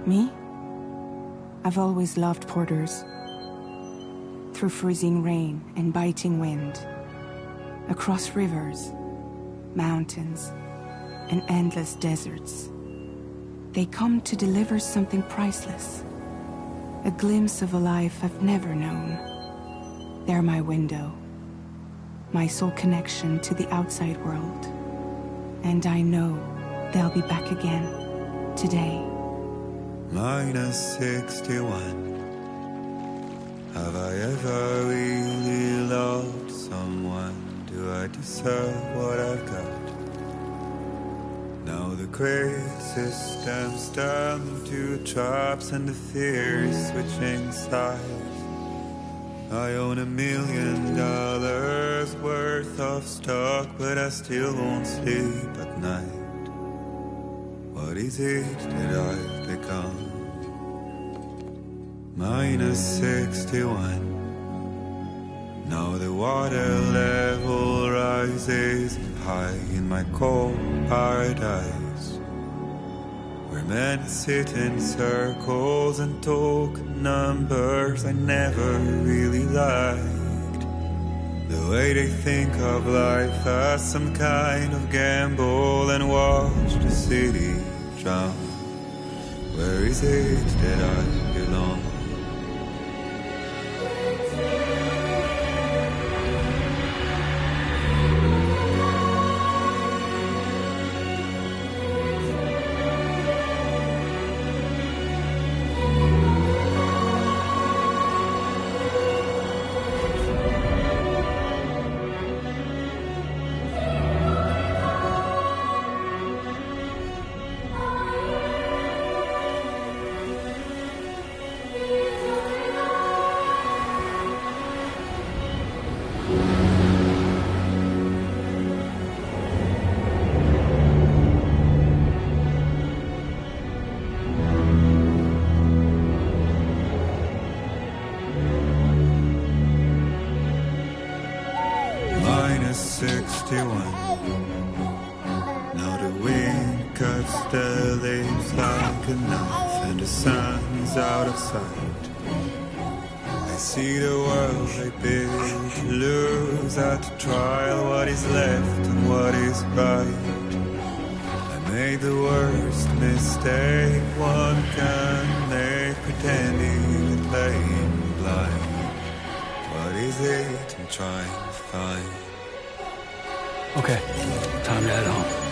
Me? I've always loved porters. Through freezing rain and biting wind, across rivers, mountains, and endless deserts. They come to deliver something priceless, a glimpse of a life I've never known. They're my window, my sole connection to the outside world. And I know they'll be back again, today. Minus 61. Have I ever really loved someone? Do I deserve what I've got? Now the crazy system's turned to traps and the fear is switching sides. I own $1 million worth of stock, but I still won't sleep at night. What is it that I've become? Minus 61. Now the water level rises high in my cold paradise, where men sit in circles and talk numbers I never really liked. The way they think of life as some kind of gamble and watch the city drown. Where is it that I belong? Minus 61. Now the wind cuts the leaves like a knife, and the sun's out of sight. I see the world they build to lose at the trial, what is left and what is right. I made the worst mistake one can make, pretending and playing blind. What is it I'm trying to find? Okay, time to head home.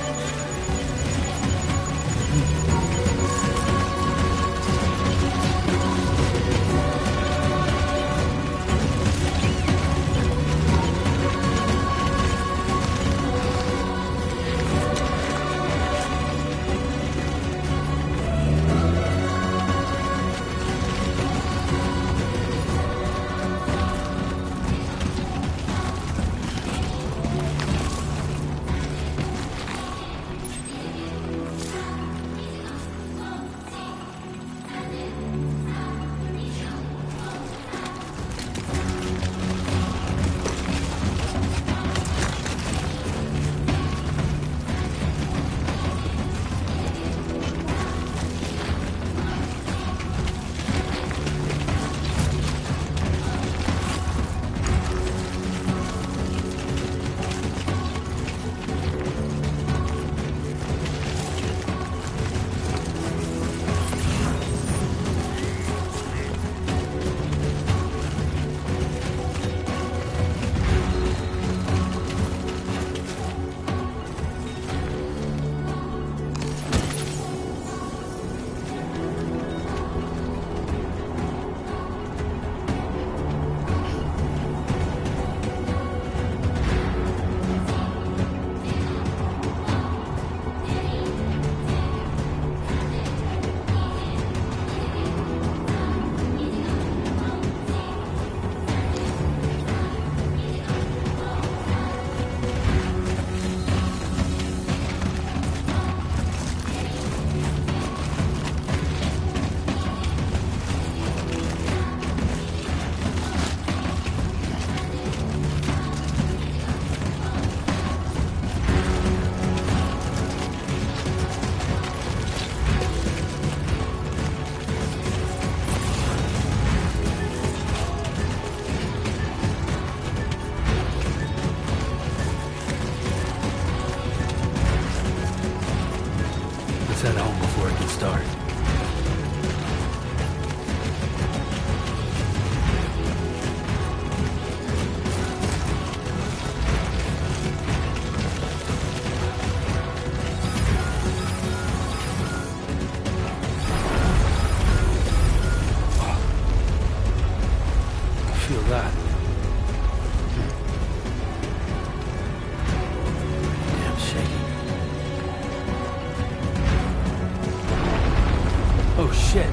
Oh, shit.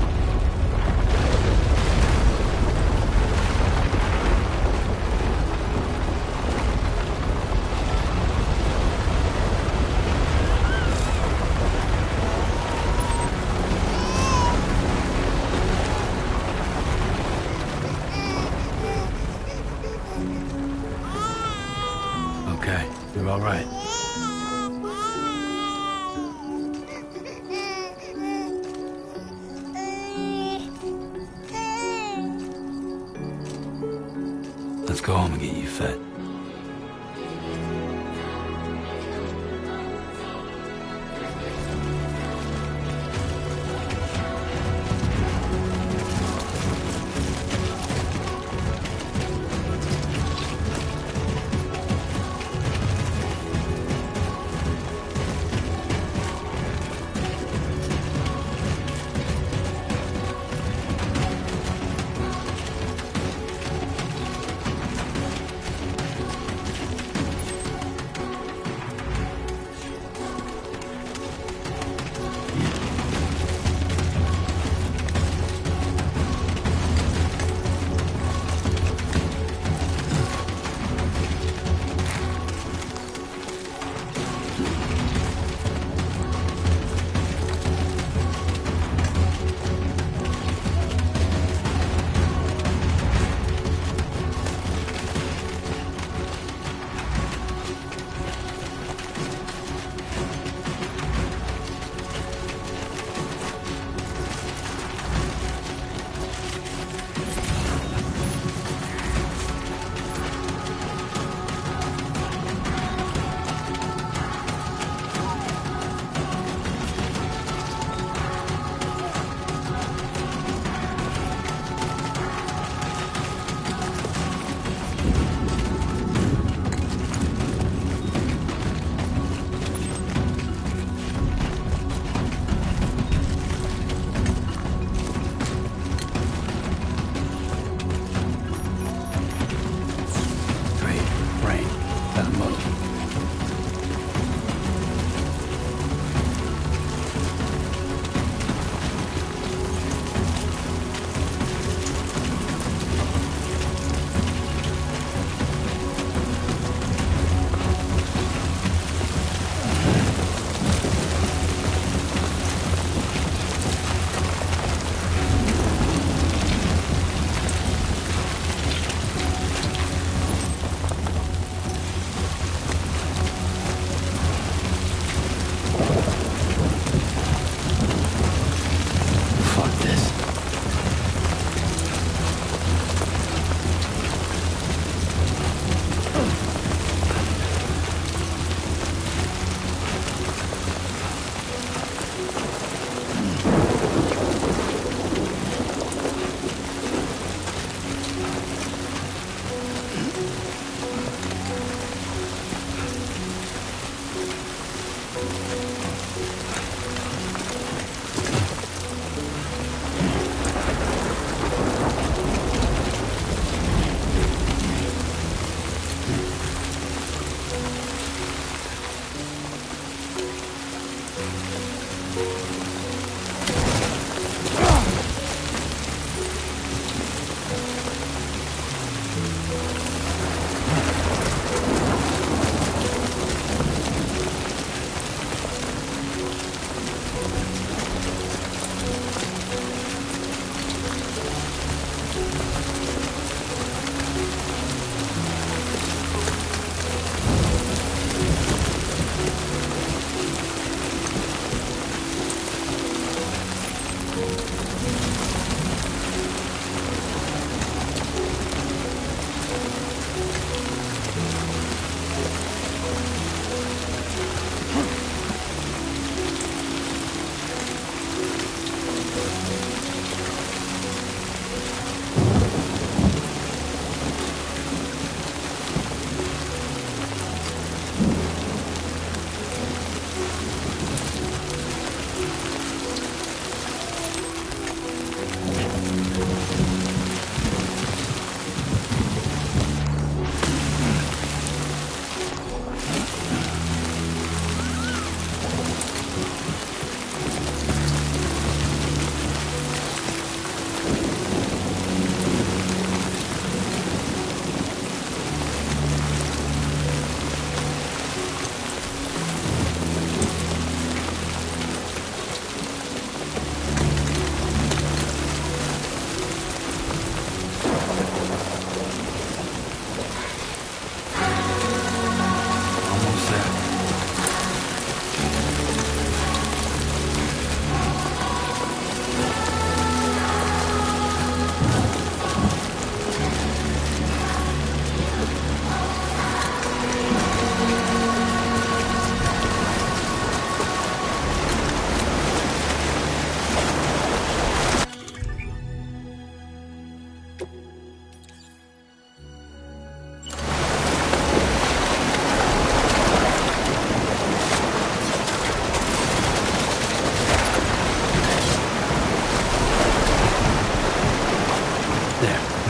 Okay, you're all right. Let's go home and get you fed.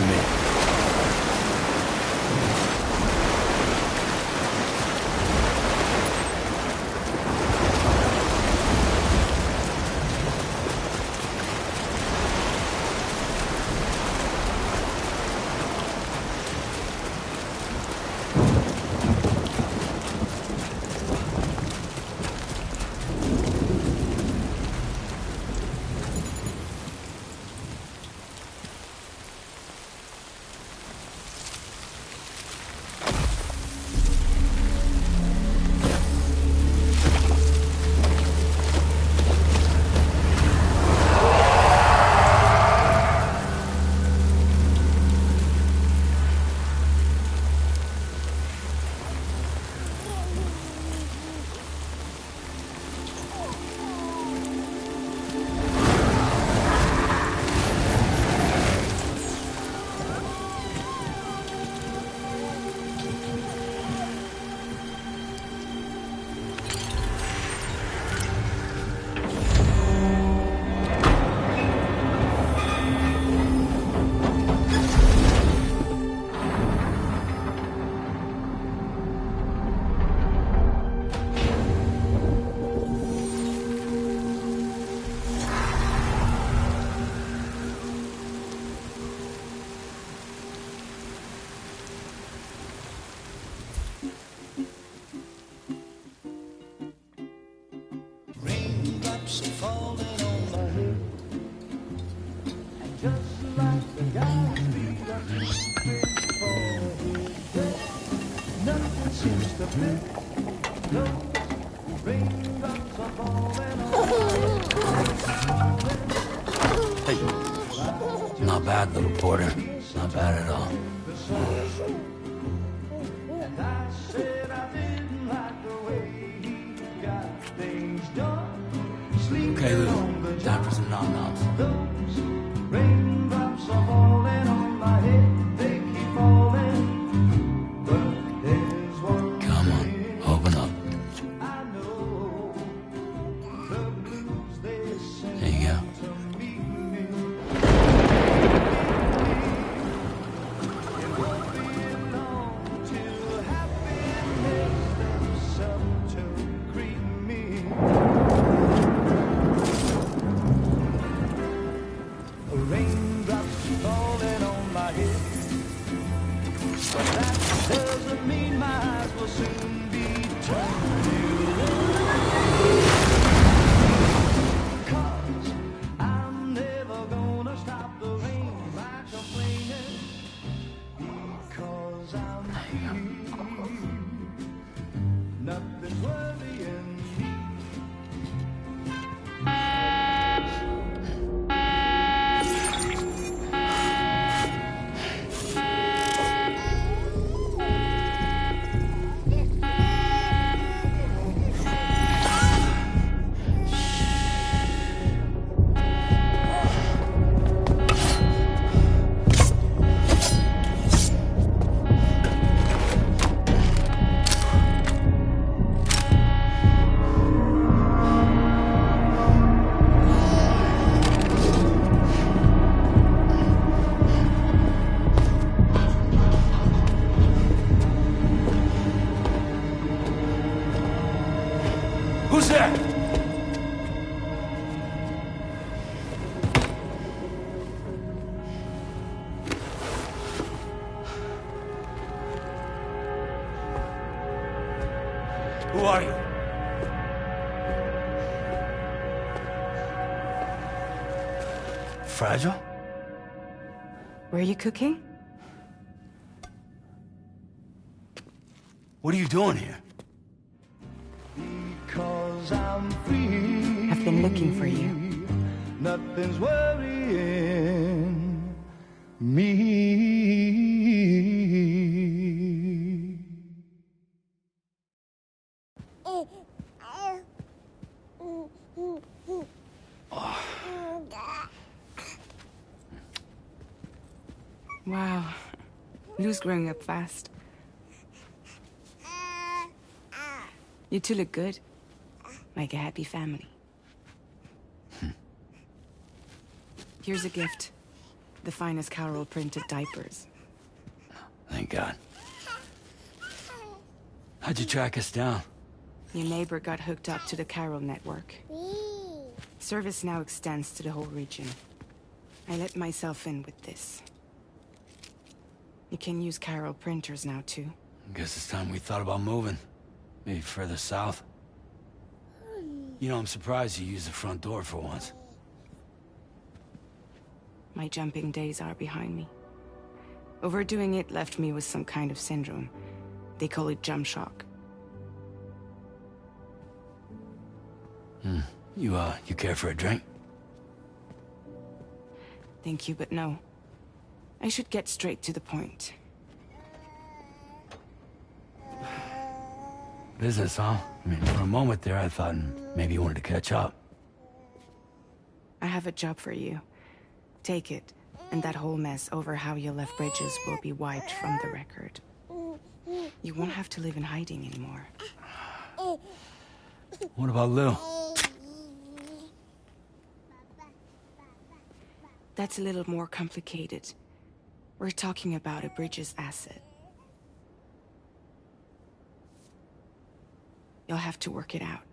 me. Hey, not bad, little Porter. Not bad at all. Okay, Lou. Time for some nom-noms. Come on, open up. There you go. Who's there? Who are you? Fragile? Were you cooking? What are you doing here? I've been looking for you. Nothing's worrying me. Wow. Lou's growing up fast. You two look good. Like a happy family. Here's a gift. The finest Carol printed diapers. Thank God. How'd you track us down? Your neighbor got hooked up to the Carol network. Service now extends to the whole region. I let myself in with this. You can use Carol printers now, too. Guess it's time we thought about moving. Maybe further south. You know, I'm surprised you used the front door for once. My jumping days are behind me. Overdoing it left me with some kind of syndrome. They call it jump shock. You care for a drink? Thank you, but no. I should get straight to the point. Business, huh? I mean, for a moment there, I thought maybe you wanted to catch up. I have a job for you. Take it, and that whole mess over how you left Bridges will be wiped from the record. You won't have to live in hiding anymore. What about Lou? That's a little more complicated. We're talking about a Bridges asset. You'll have to work it out.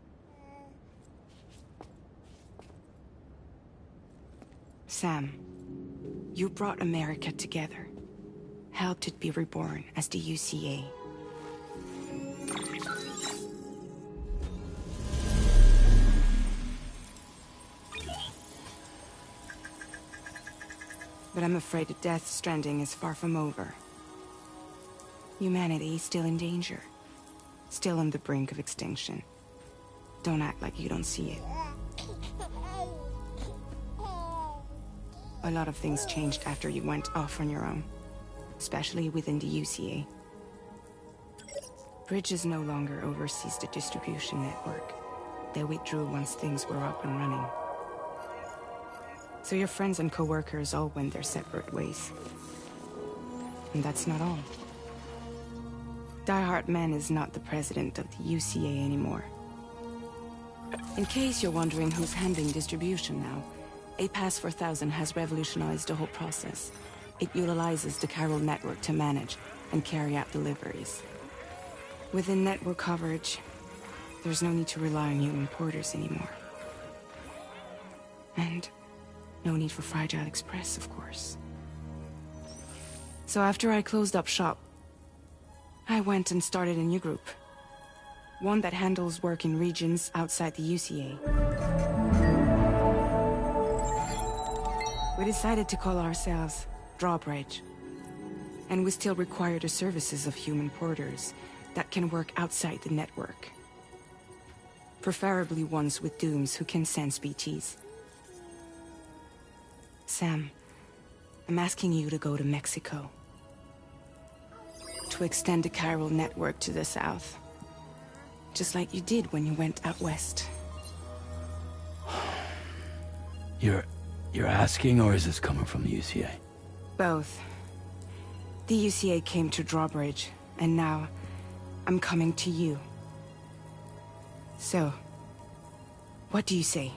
Sam, you brought America together. Helped it be reborn as the UCA. But I'm afraid that Death Stranding is far from over. Humanity is still in danger. Still on the brink of extinction. Don't act like you don't see it. A lot of things changed after you went off on your own. Especially within the UCA. Bridges no longer oversees the distribution network. They withdrew once things were up and running. So your friends and co-workers all went their separate ways. And that's not all. Die Hard Man is not the president of the UCA anymore. In case you're wondering who's handling distribution now, A Pass 4000 has revolutionized the whole process. It utilizes the Carol network to manage and carry out deliveries. Within network coverage, there's no need to rely on human porters anymore. And no need for Fragile Express, of course. So after I closed up shop, I went and started a new group. One that handles work in regions outside the UCA. We decided to call ourselves Drawbridge. And we still require the services of human porters that can work outside the network. Preferably ones with dooms who can sense BTs. Sam, I'm asking you to go to Mexico. To extend the Carol network to the south. Just like you did when you went out west. You're asking, or is this coming from the UCA? Both. The UCA came to Drawbridge, and now I'm coming to you. So, what do you say?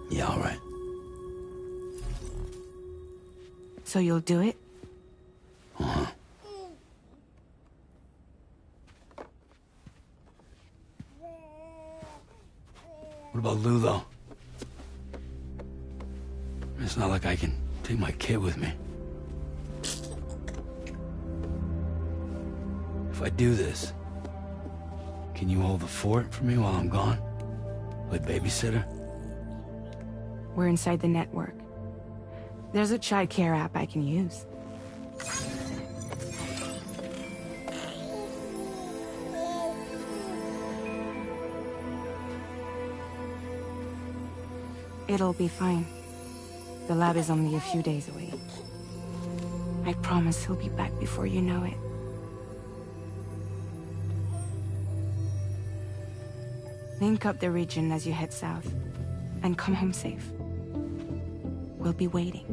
Yeah, all right. So you'll do it? Uh-huh. What about Lou, though? It's not like I can take my kid with me. If I do this, can you hold the fort for me while I'm gone? Play babysitter? We're inside the network. There's a child care app I can use. It'll be fine. The lab is only a few days away. I promise he'll be back before you know it. Link up the region as you head south, and come home safe. We'll be waiting.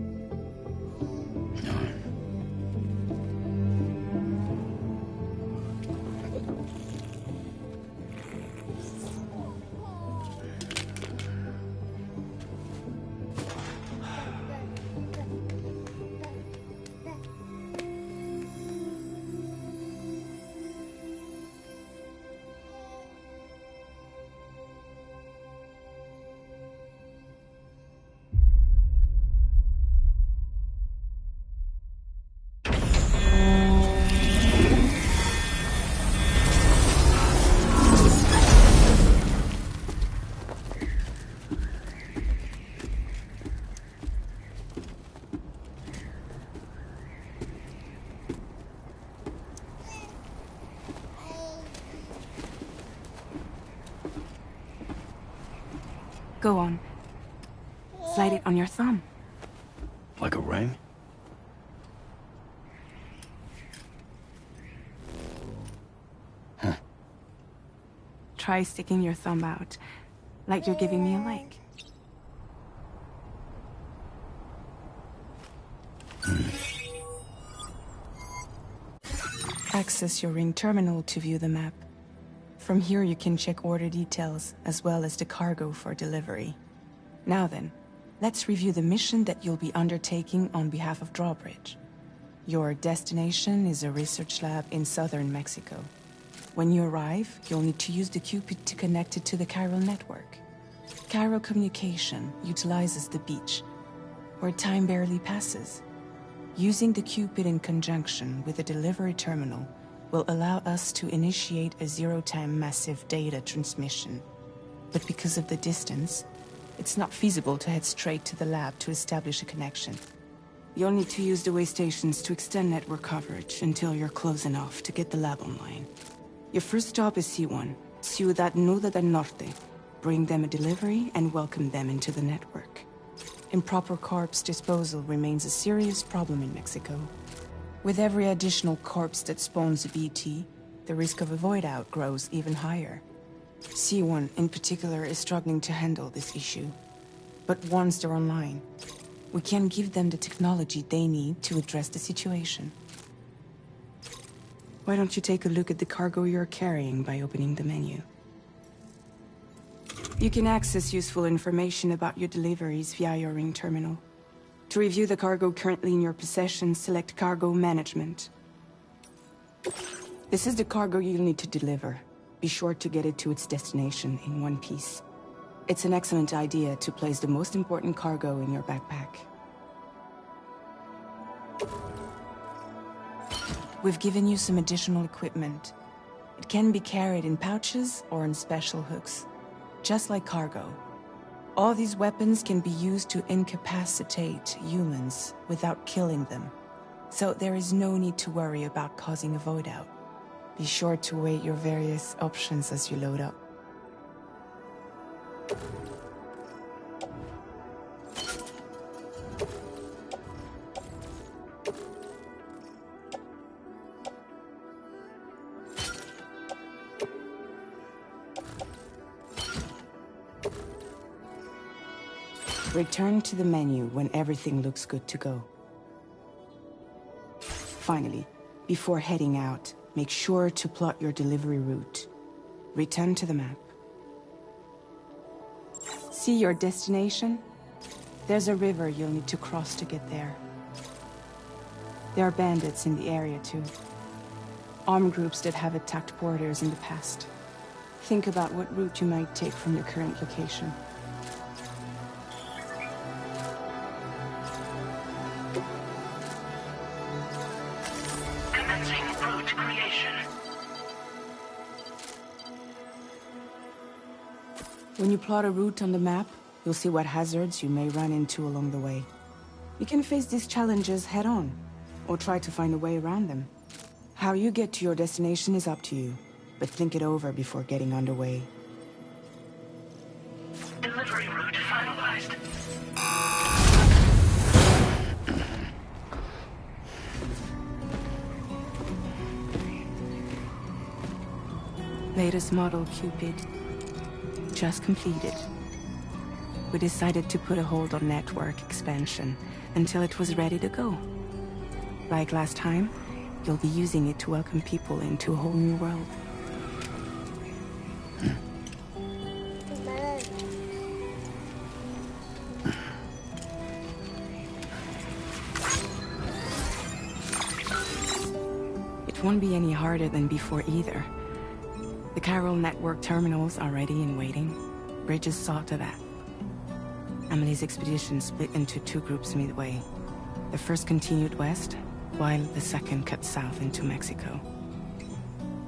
Go on. Slide it on your thumb. Like a ring? Huh. Try sticking your thumb out, like you're giving me a like. Access your ring terminal to view the map. From here you can check order details, as well as the cargo for delivery. Now then, let's review the mission that you'll be undertaking on behalf of Drawbridge. Your destination is a research lab in southern Mexico. When you arrive, you'll need to use the Cupid to connect it to the chiral network. Chiral communication utilizes the beach, where time barely passes. Using the Cupid in conjunction with the delivery terminal will allow us to initiate a zero-time massive data transmission. But because of the distance, it's not feasible to head straight to the lab to establish a connection. You'll need to use the way stations to extend network coverage until you're close enough to get the lab online. Your first stop is C1, Ciudad Nuda del Norte. Bring them a delivery and welcome them into the network. Improper corpse disposal remains a serious problem in Mexico. With every additional corpse that spawns a BT, the risk of a void out grows even higher. C1 in particular is struggling to handle this issue. But once they're online, we can give them the technology they need to address the situation. Why don't you take a look at the cargo you're carrying by opening the menu? You can access useful information about your deliveries via your ring terminal. To review the cargo currently in your possession, select Cargo Management. This is the cargo you'll need to deliver. Be sure to get it to its destination in one piece. It's an excellent idea to place the most important cargo in your backpack. We've given you some additional equipment. It can be carried in pouches or in special hooks, just like cargo. All these weapons can be used to incapacitate humans without killing them, so there is no need to worry about causing a void out. Be sure to weigh your various options as you load up. Return to the menu when everything looks good to go. Finally, before heading out, make sure to plot your delivery route. Return to the map. See your destination? There's a river you'll need to cross to get there. There are bandits in the area too. Armed groups that have attacked porters in the past. Think about what route you might take from your current location. When you plot a route on the map, you'll see what hazards you may run into along the way. You can face these challenges head-on, or try to find a way around them. How you get to your destination is up to you, but think it over before getting underway. Delivery route finalized. Latest model Cupid. Just completed. We decided to put a hold on network expansion until it was ready to go. Like last time, you'll be using it to welcome people into a whole new world. It won't be any harder than before either. The chiral network terminals are ready and waiting. Bridges saw to that. Emily's expedition split into two groups midway. The first continued west, while the second cut south into Mexico.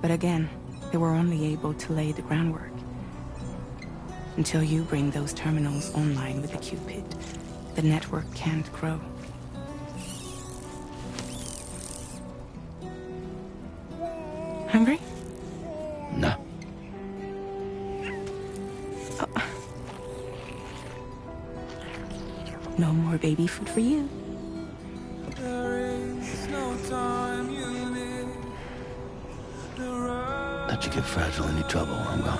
But again, they were only able to lay the groundwork. Until you bring those terminals online with the Cupid, the network can't grow. Hungry? No. Oh. No more baby food for you. Let you get fragile any trouble, I'm gone.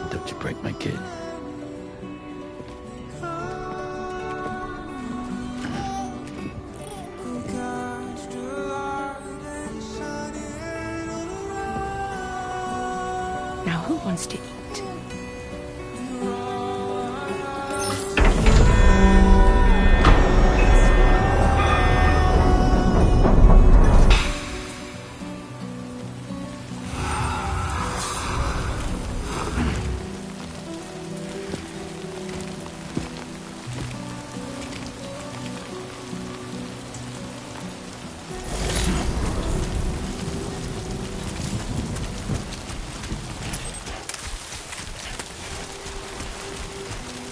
Don't you break my kid. Now who wants to eat?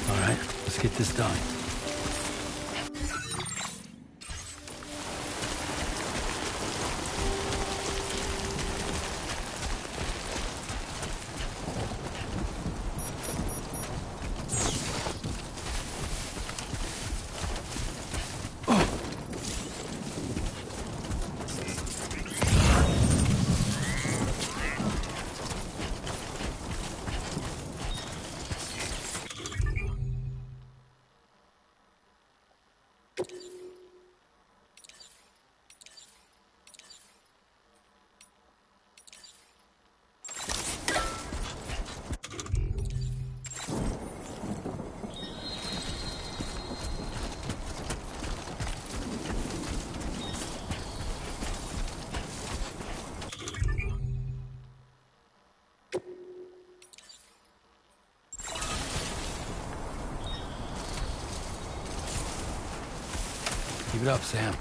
All right, let's get this done. Keep it up, Sam.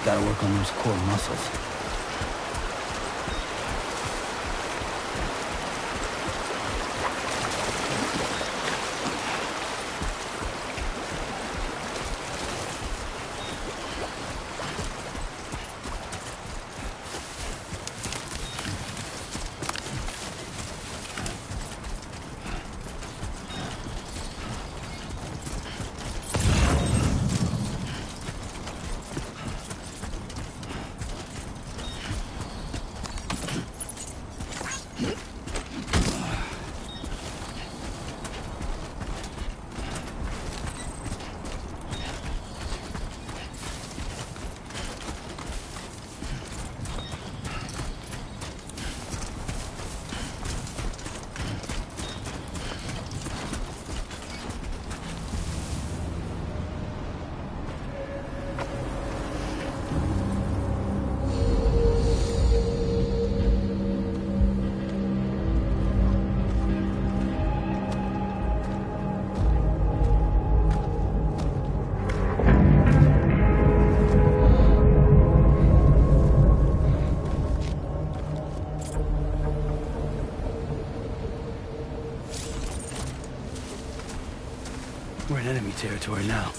Gotta work on those core muscles. We're in enemy territory now.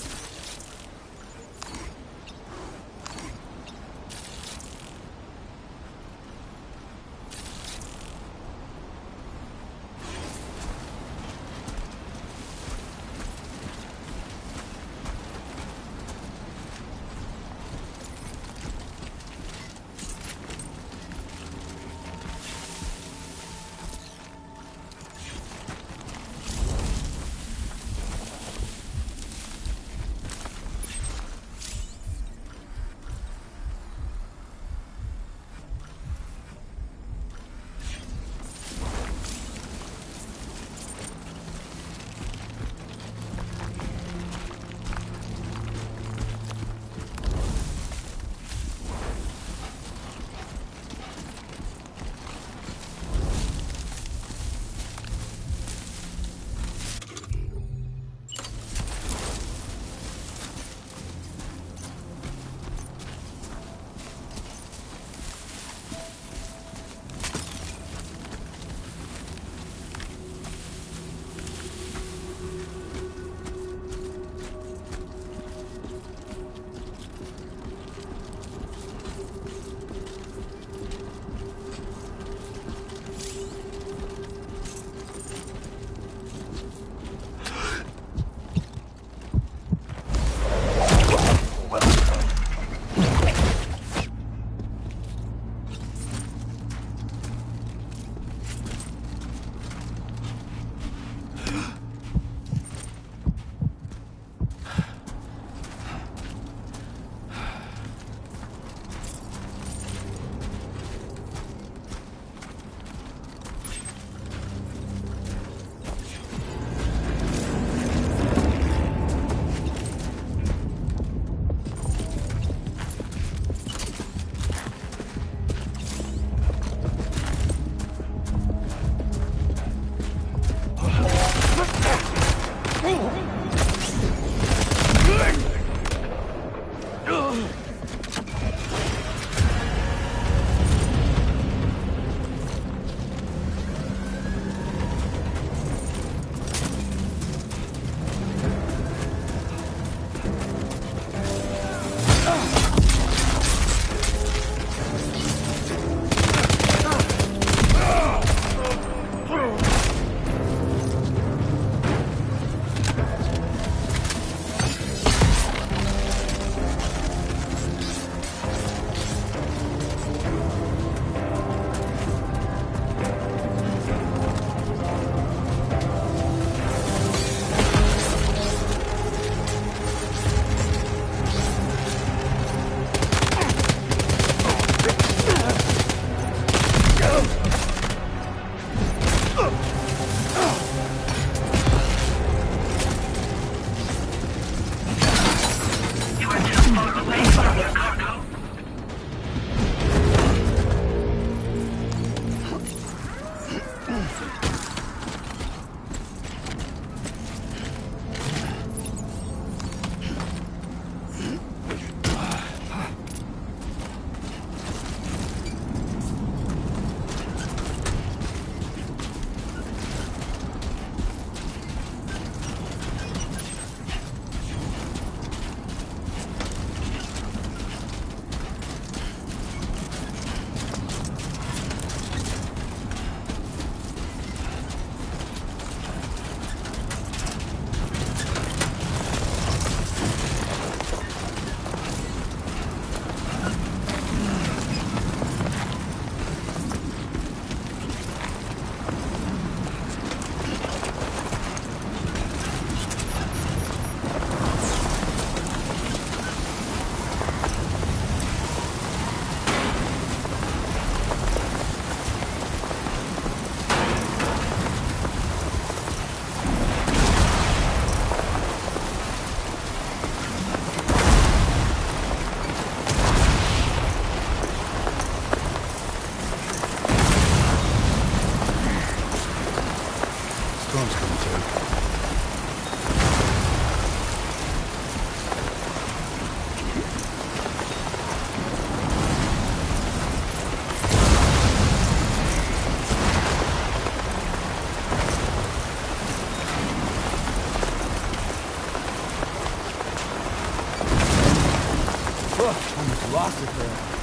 stick around.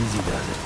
Easy does it.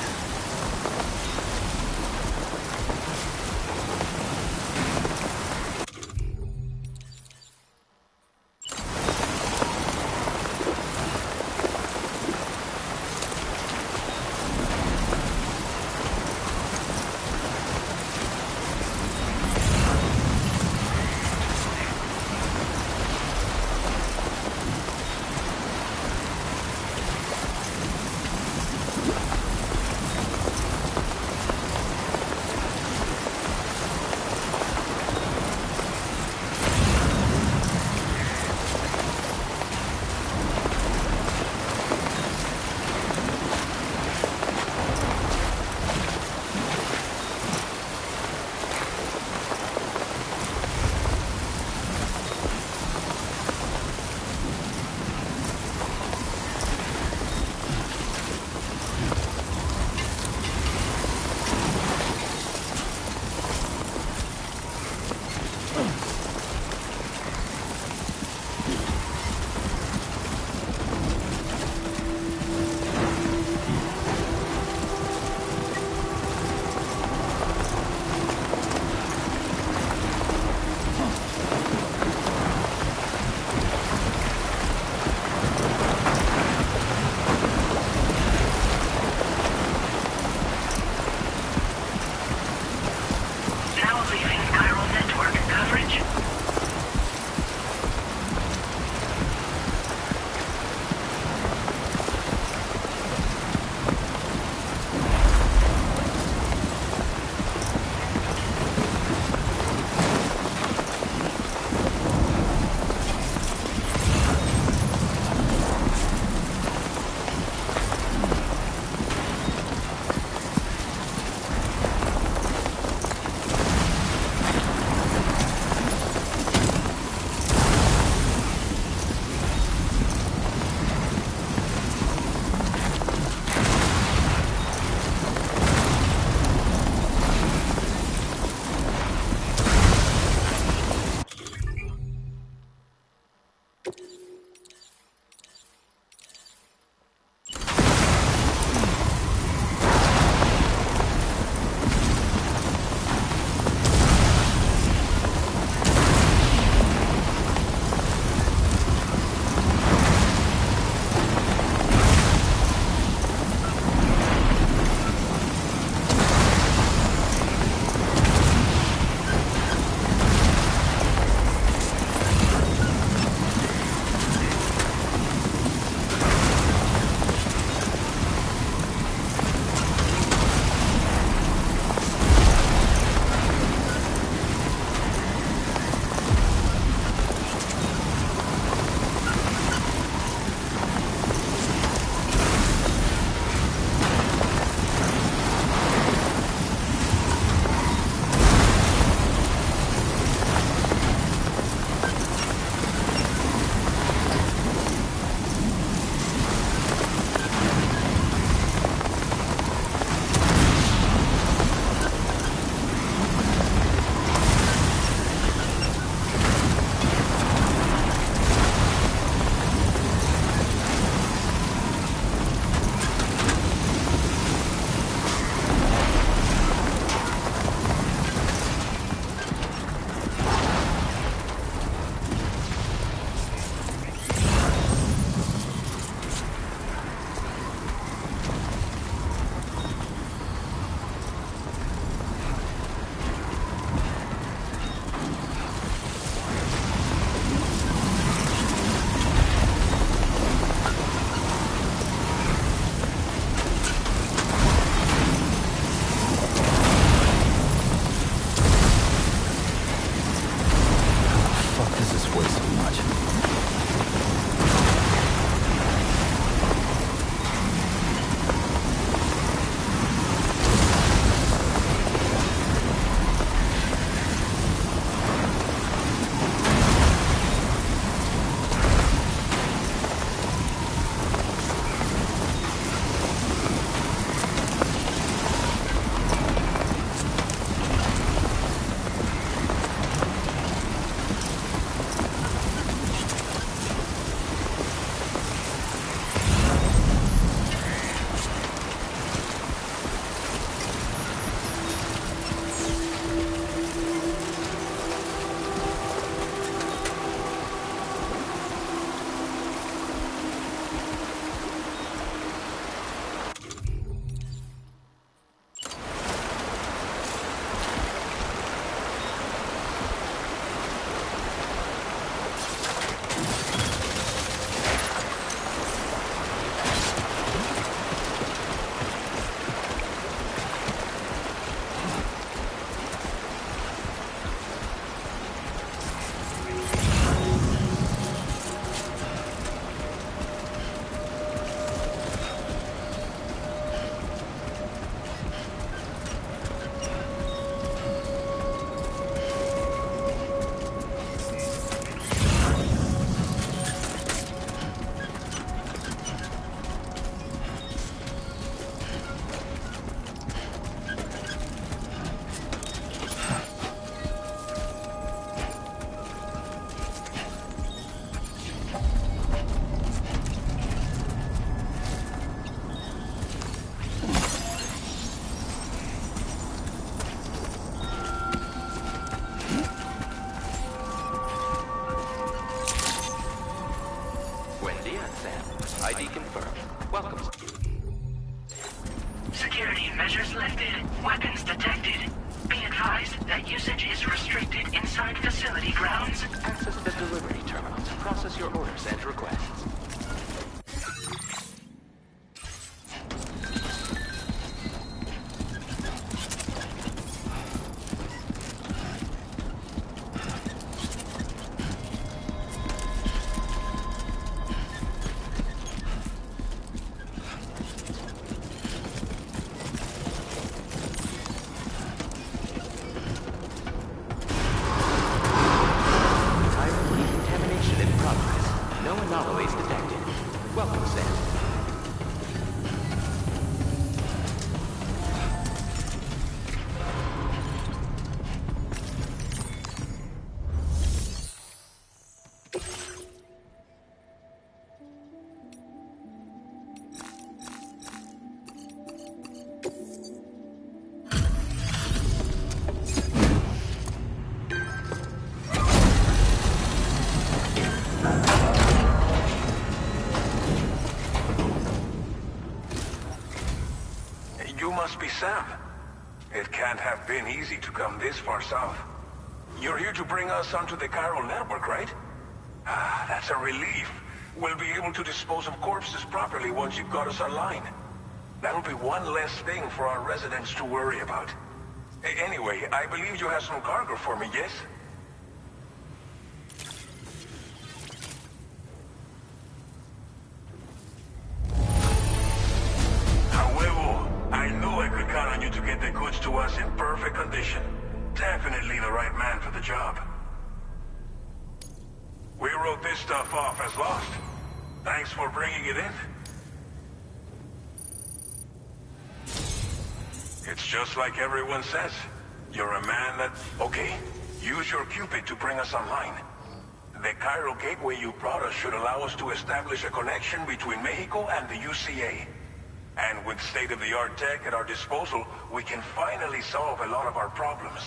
Sam. ID confirmed. Welcome. Security measures lifted. Weapons detected. Be advised that usage is restricted inside facility grounds. Access the delivery terminal to process your orders and requests. Must be Sam. It can't have been easy to come this far south. You're here to bring us onto the chiral network, right? Ah, that's a relief. We'll be able to dispose of corpses properly once you've got us online. That'll be one less thing for our residents to worry about. Anyway, I believe you have some cargo for me, yes? I knew I could count on you to get the goods to us in perfect condition. Definitely the right man for the job. We wrote this stuff off as lost. Thanks for bringing it in. It's just like everyone says. You're a man that... Okay, use your Cupid to bring us online. The chiral gateway you brought us should allow us to establish a connection between Mexico and the UCA. And with state-of-the-art tech at our disposal, we can finally solve a lot of our problems.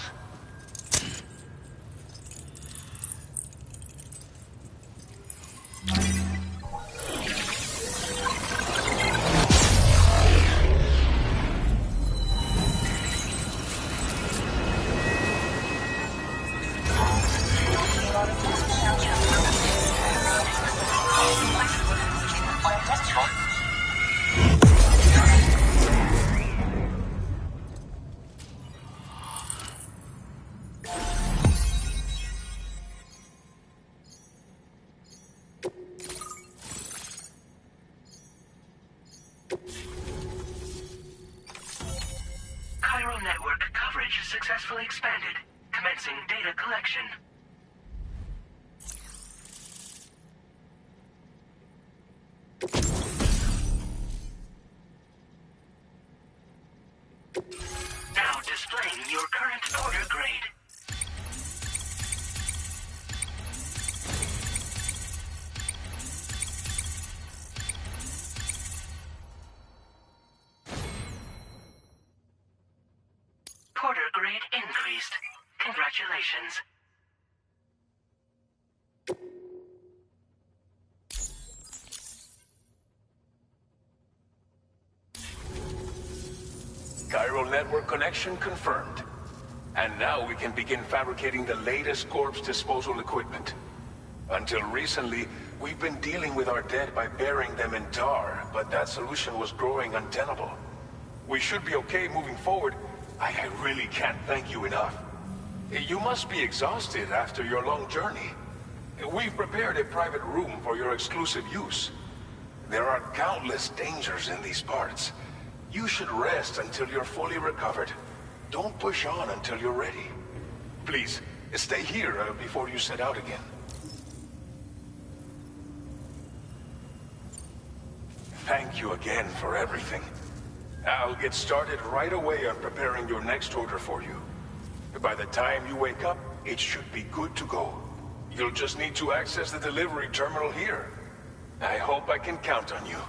Chiral network coverage successfully expanded. Commencing data collection. Now displaying your current order grade. Porter grade increased. Congratulations. Chiral network connection confirmed. And now we can begin fabricating the latest corpse disposal equipment. Until recently, we've been dealing with our dead by burying them in tar, but that solution was growing untenable. We should be okay moving forward. I really can't thank you enough. You must be exhausted after your long journey. We've prepared a private room for your exclusive use. There are countless dangers in these parts. You should rest until you're fully recovered. Don't push on until you're ready. Please, stay here before you set out again. Thank you again for everything. I'll get started right away on preparing your next order for you. By the time you wake up, it should be good to go. You'll just need to access the delivery terminal here. I hope I can count on you.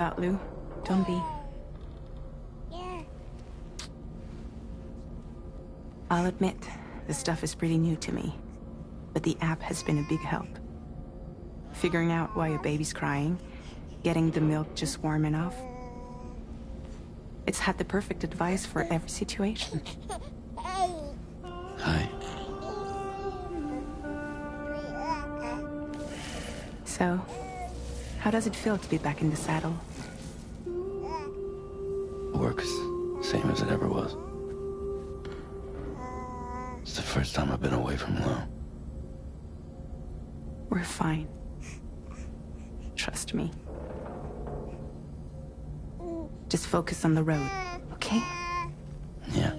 about, Lou. Don't be. I'll admit, this stuff is pretty new to me, but the app has been a big help. Figuring out why a baby's crying, getting the milk just warm enough. It's had the perfect advice for every situation. Hi. So, how does it feel to be back in the saddle? Works same as it ever was. It's the first time I've been away from Lou. We're fine. Trust me. Just focus on the road, okay? Yeah.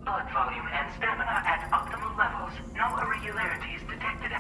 Blood volume and stamina at optimal levels. No irregularities detected.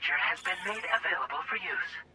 Has been made available for use.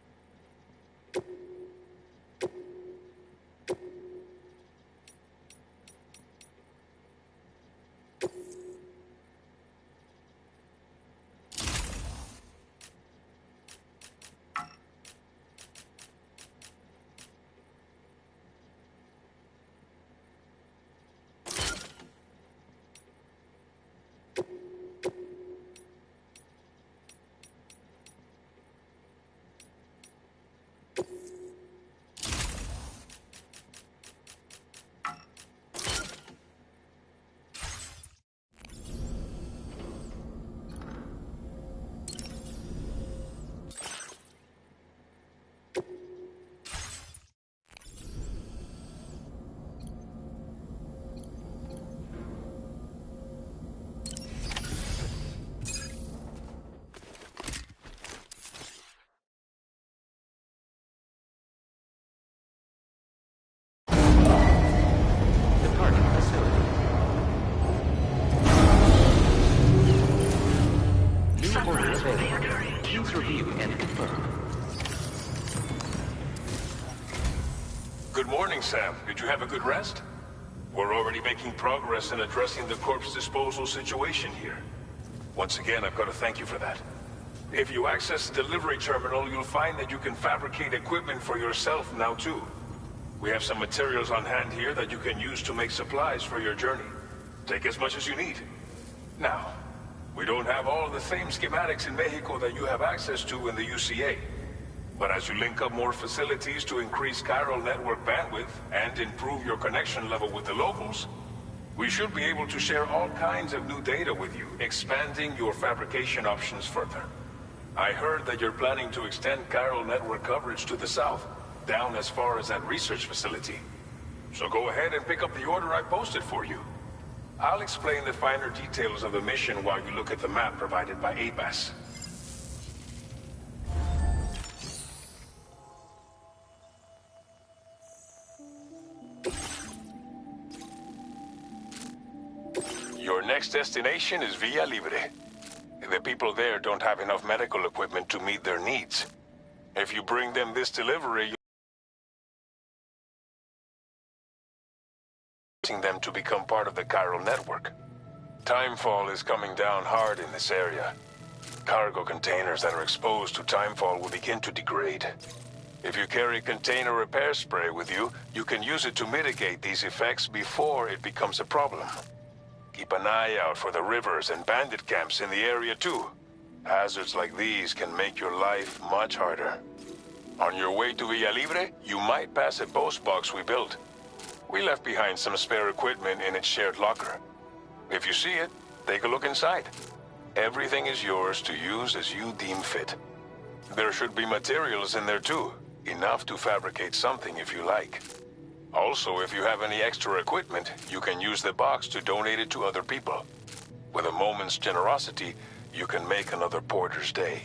available. Please review and confirm. Good morning, Sam. Did you have a good rest? We're already making progress in addressing the corpse disposal situation here. Once again, I've got to thank you for that. If you access the delivery terminal, you'll find that you can fabricate equipment for yourself now too. We have some materials on hand here that you can use to make supplies for your journey. Take as much as you need. Now, we don't have all the same schematics in Mexico that you have access to in the UCA. But as you link up more facilities to increase chiral network bandwidth and improve your connection level with the locals, we should be able to share all kinds of new data with you, expanding your fabrication options further. I heard that you're planning to extend chiral network coverage to the south, down as far as that research facility. So go ahead and pick up the order I posted for you. I'll explain the finer details of the mission while you look at the map provided by ABAS. Your next destination is Villa Libre. The people there don't have enough medical equipment to meet their needs. If you bring them this delivery, you're them to become part of the chiral network. Timefall is coming down hard in this area. Cargo containers that are exposed to timefall will begin to degrade. If you carry container repair spray with you, you can use it to mitigate these effects before it becomes a problem. Keep an eye out for the rivers and bandit camps in the area too. Hazards like these can make your life much harder. On your way to Villa Libre, you might pass a post box we built. We left behind some spare equipment in its shared locker. If you see it, take a look inside. Everything is yours to use as you deem fit. There should be materials in there too, enough to fabricate something if you like. Also, if you have any extra equipment, you can use the box to donate it to other people. With a moment's generosity, you can make another porter's day.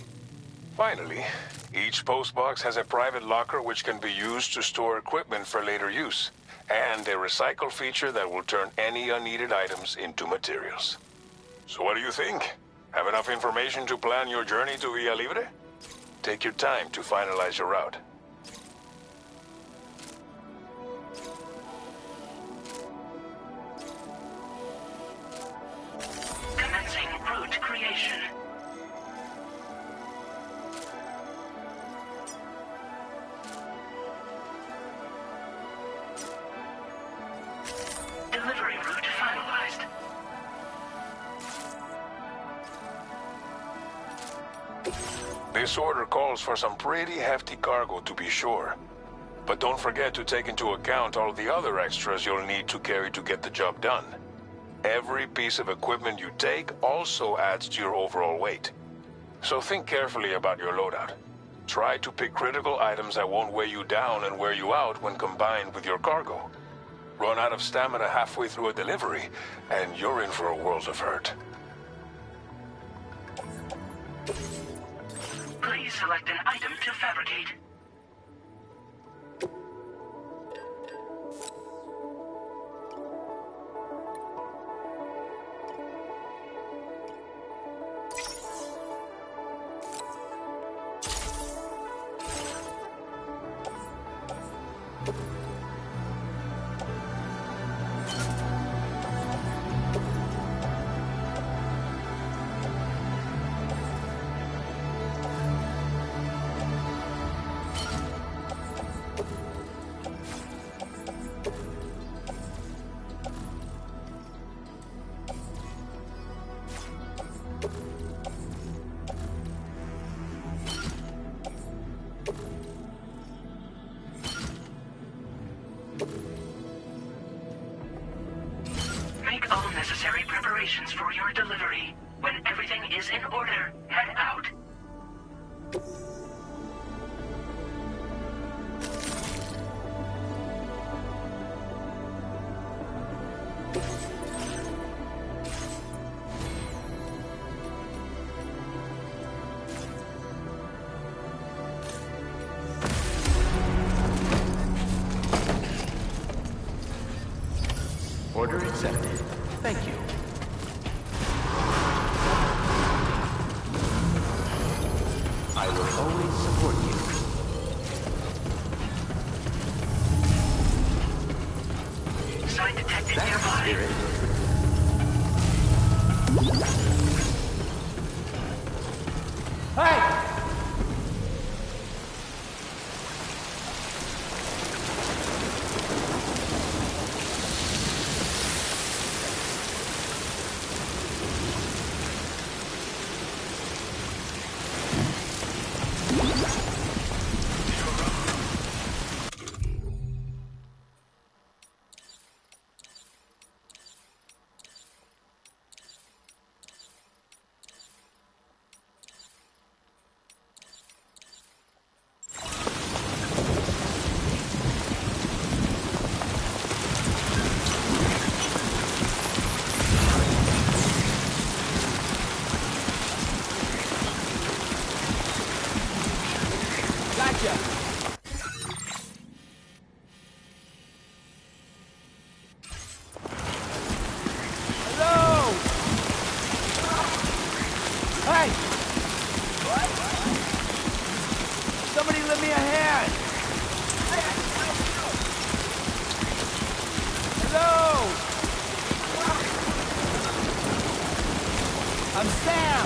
Finally, each postbox has a private locker which can be used to store equipment for later use, and a recycle feature that will turn any unneeded items into materials. So what do you think? Have enough information to plan your journey to Villa Libre? Take your time to finalize your route. Commencing route creation. Delivery route finalized. This order calls for some pretty hefty cargo to be sure. But don't forget to take into account all the other extras you'll need to carry to get the job done. Every piece of equipment you take also adds to your overall weight. So think carefully about your loadout. Try to pick critical items that won't weigh you down and wear you out when combined with your cargo. Run out of stamina halfway through a delivery, and you're in for a world of hurt. Please select an item to fabricate. Make all necessary preparations for your delivery. When everything is in order, head out. Order accepted. Thank you. will always support you. Sign detected That's the nearby. spirit. Hey! Hey! Somebody lend me a hand! Hello! I'm Sam!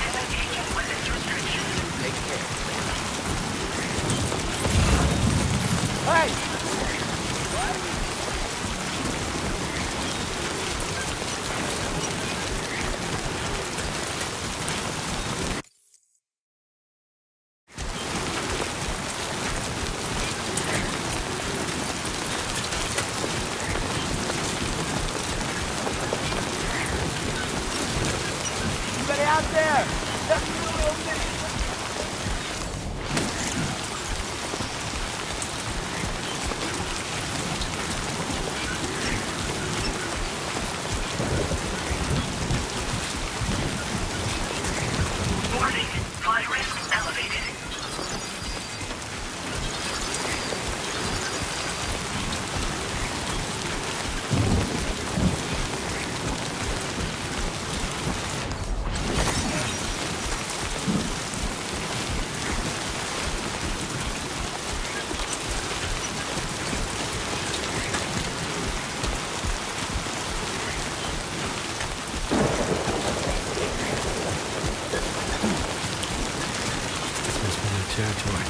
Disengaging weapons restrictions. Take care. Hey! Anybody out there? Warning. Fly risk elevated. This must be new territory.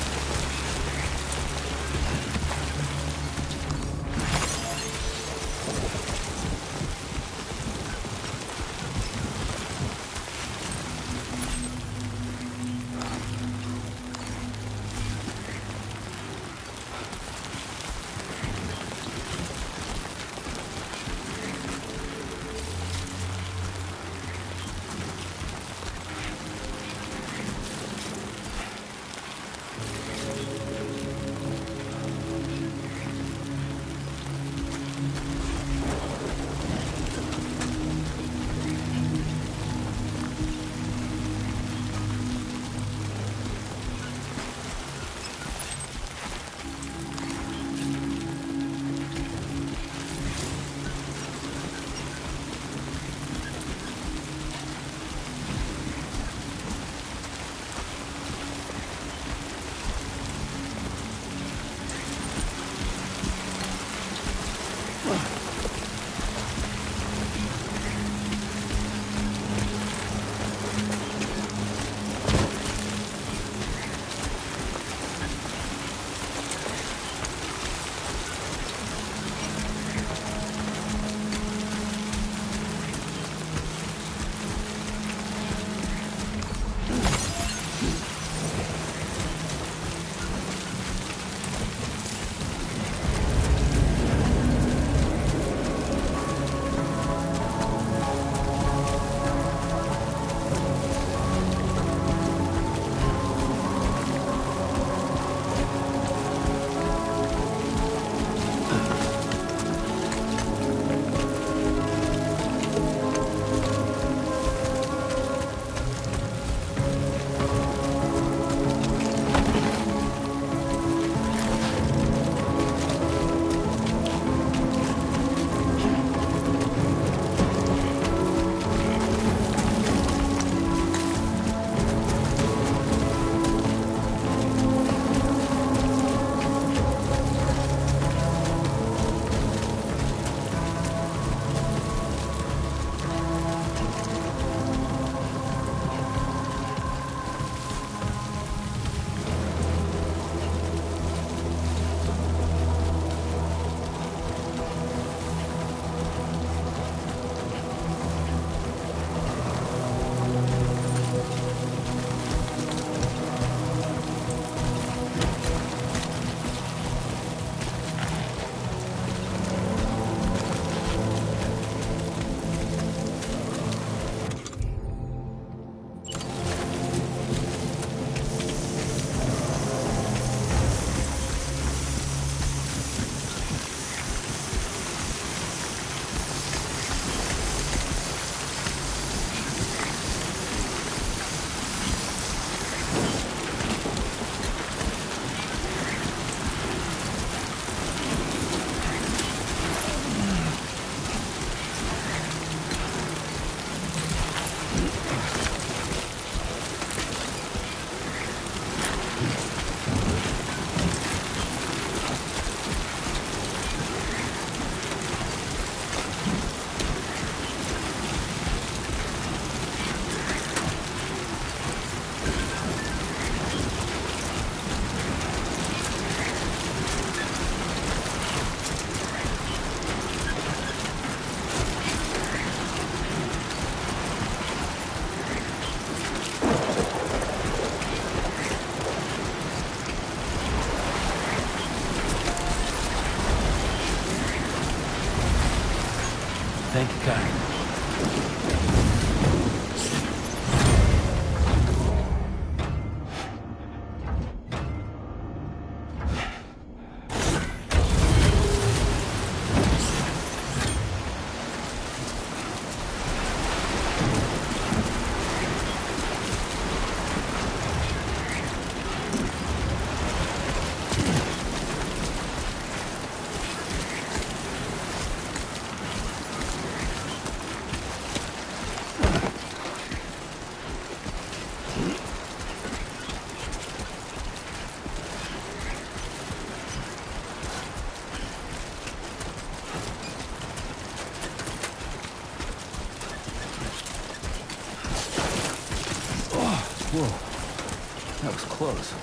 Okay. Whoa. That was close.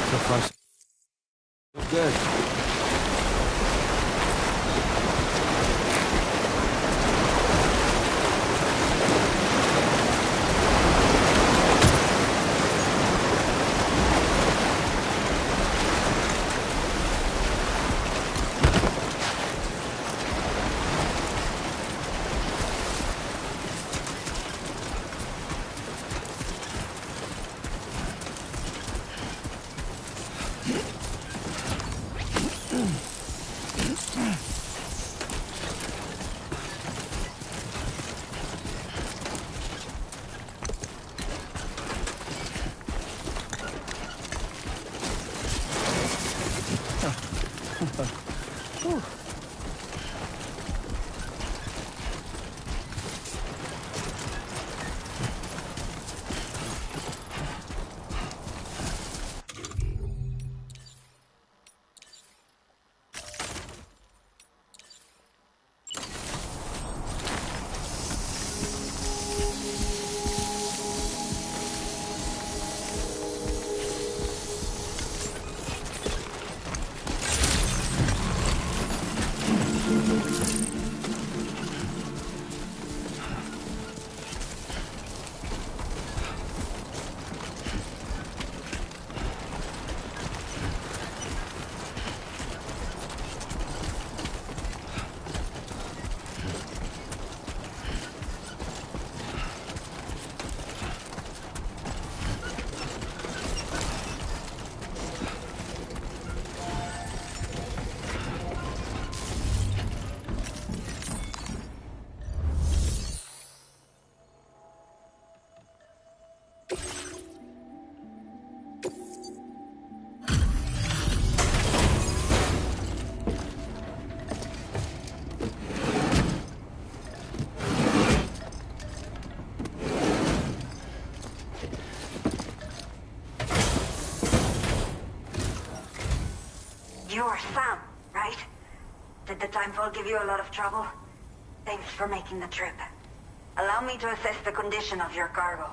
So far, so good. You're Sam, right? Did the Timefall give you a lot of trouble? Thanks for making the trip. Allow me to assess the condition of your cargo.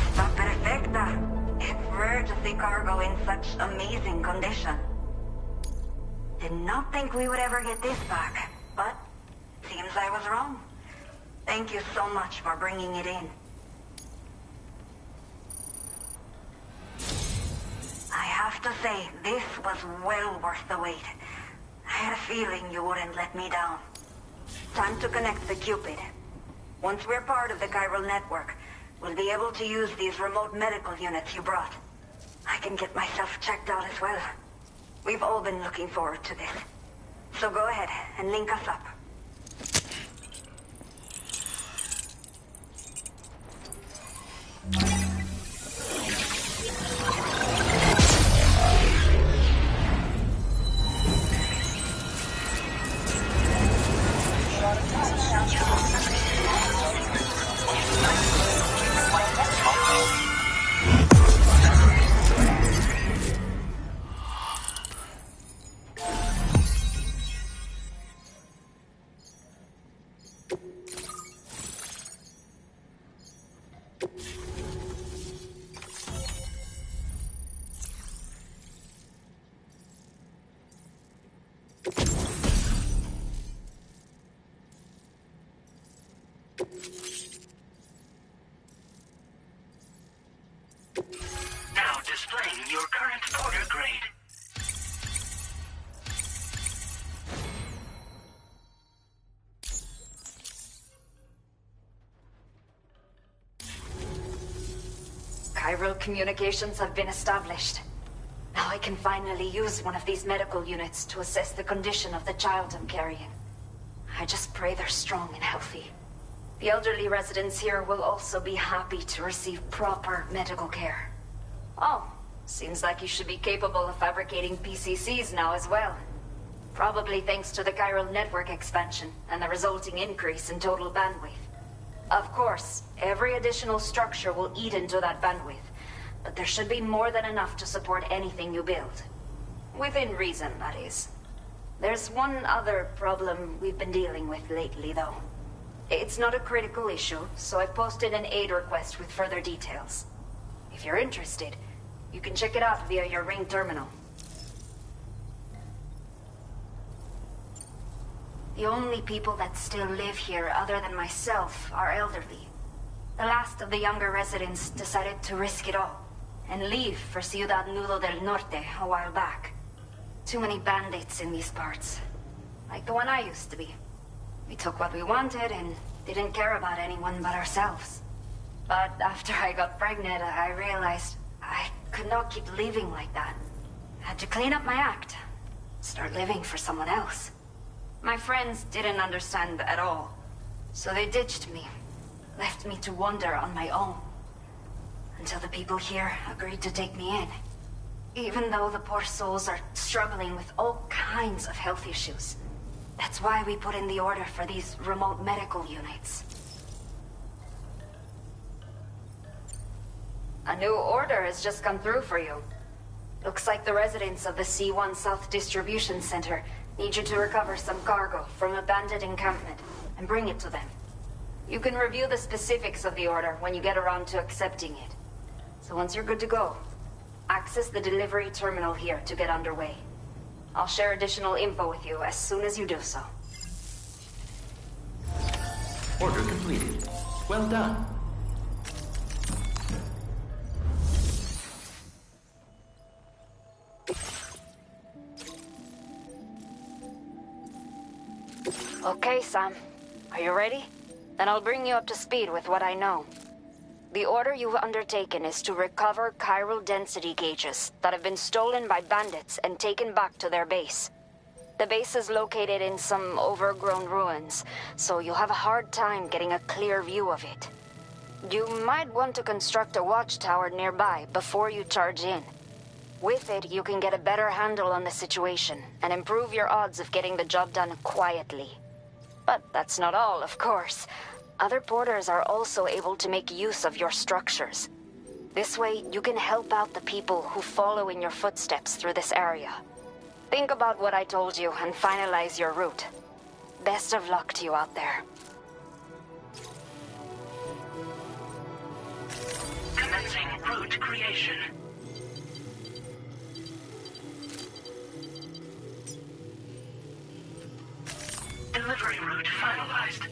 Está perfecta. It's rare to see cargo in such amazing condition. Did not think we would ever get this back, but seems I was wrong. Thank you so much for bringing it in. I have to say, this was well worth the wait. I had a feeling you wouldn't let me down. Time to connect the Cupid. Once we're part of the chiral network, we'll be able to use these remote medical units you brought. I can get myself checked out as well. We've all been looking forward to this. So go ahead and link us up. Now displaying your current porter grade. Chiral communications have been established. Now I can finally use one of these medical units to assess the condition of the child I'm carrying. I just pray they're strong and healthy. The elderly residents here will also be happy to receive proper medical care. Oh, seems like you should be capable of fabricating PCCs now as well. Probably thanks to the chiral network expansion and the resulting increase in total bandwidth. Of course, every additional structure will eat into that bandwidth, but there should be more than enough to support anything you build. Within reason, that is. There's one other problem we've been dealing with lately, though. It's not a critical issue, so I posted an aid request with further details. If you're interested, you can check it out via your ring terminal. The only people that still live here other than myself are elderly. The last of the younger residents decided to risk it all and leave for Ciudad Nudo del Norte a while back. Too many bandits in these parts. Like the one I used to be. We took what we wanted and didn't care about anyone but ourselves. But after I got pregnant, I realized I could not keep living like that. I had to clean up my act. Start living for someone else. My friends didn't understand at all. So they ditched me. Left me to wander on my own. Until the people here agreed to take me in. Even though the poor souls are struggling with all kinds of health issues. That's why we put in the order for these remote medical units. A new order has just come through for you. Looks like the residents of the C1 South Distribution Center need you to recover some cargo from an abandoned encampment and bring it to them. You can review the specifics of the order when you get around to accepting it. So once you're good to go, access the delivery terminal here to get underway. I'll share additional info with you as soon as you do so. Order completed. Well done. Okay, Sam. Are you ready? Then I'll bring you up to speed with what I know. The order you've undertaken is to recover chiral density gauges that have been stolen by bandits and taken back to their base. The base is located in some overgrown ruins, so you'll have a hard time getting a clear view of it. You might want to construct a watchtower nearby before you charge in. With it, you can get a better handle on the situation and improve your odds of getting the job done quietly. But that's not all, of course. Other porters are also able to make use of your structures. This way, you can help out the people who follow in your footsteps through this area. Think about what I told you and finalize your route. Best of luck to you out there. Commencing route creation. Delivery route finalized.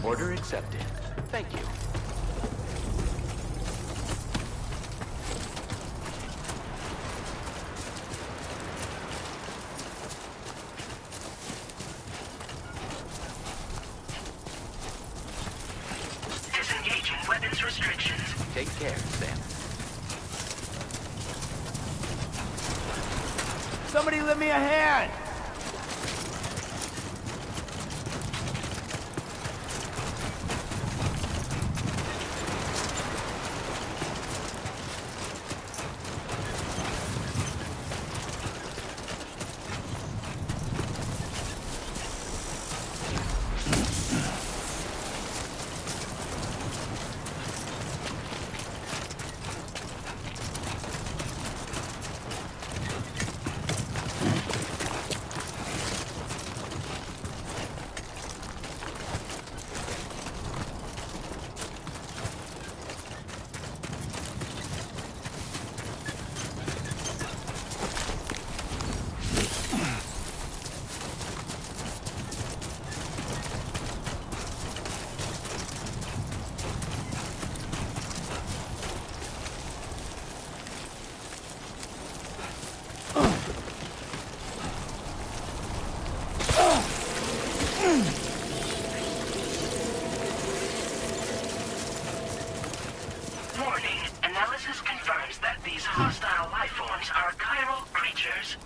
Order accepted. Thank you. Disengaging weapons restrictions. Take care, Sam. Somebody lend me a hand! Warning. Analysis confirms that these hostile life forms are chiral creatures.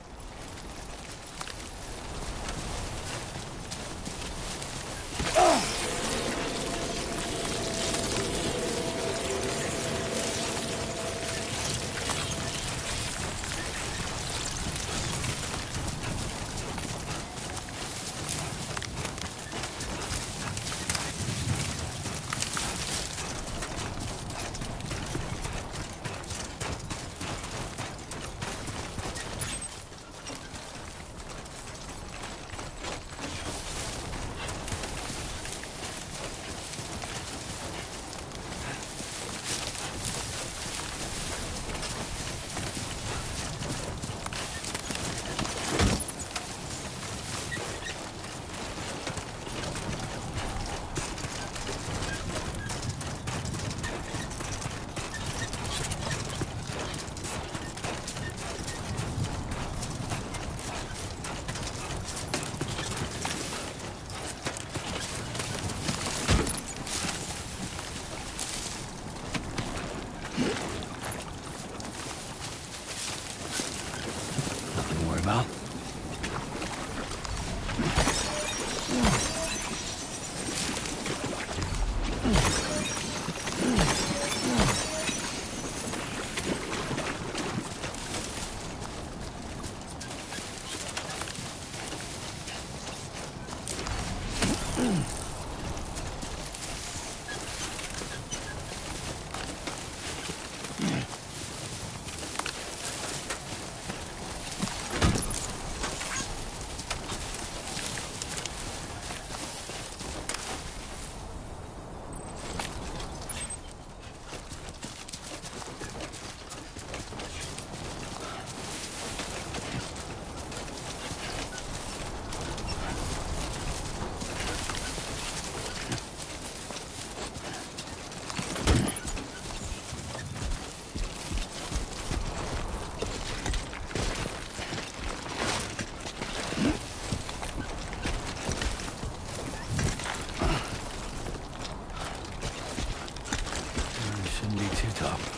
Shouldn't be too tough.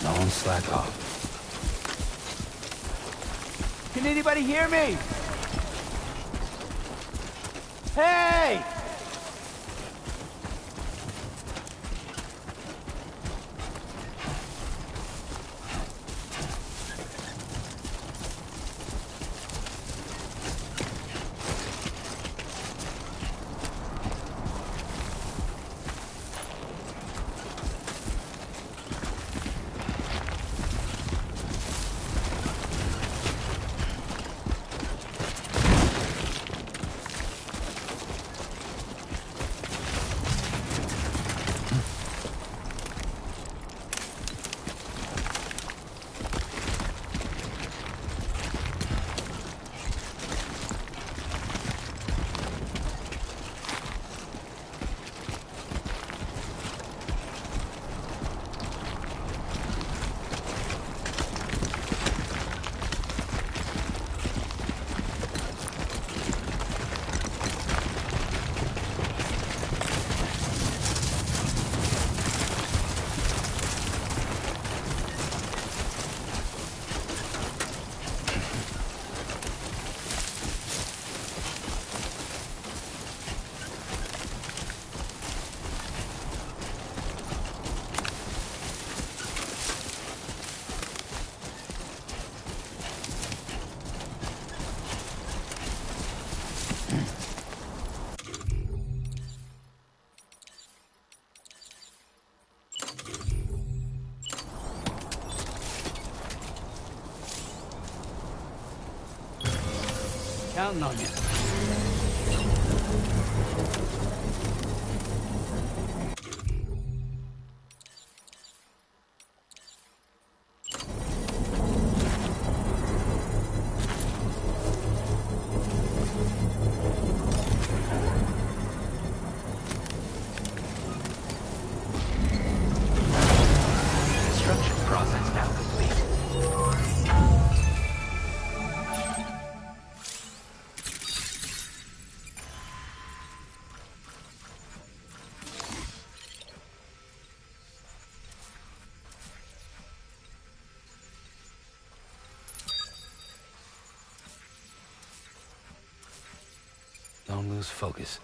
Don't slack off. Can anybody hear me? Hey! Counting on you. Construction process now complete. Don't lose focus.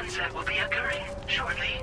sunset will be occurring shortly.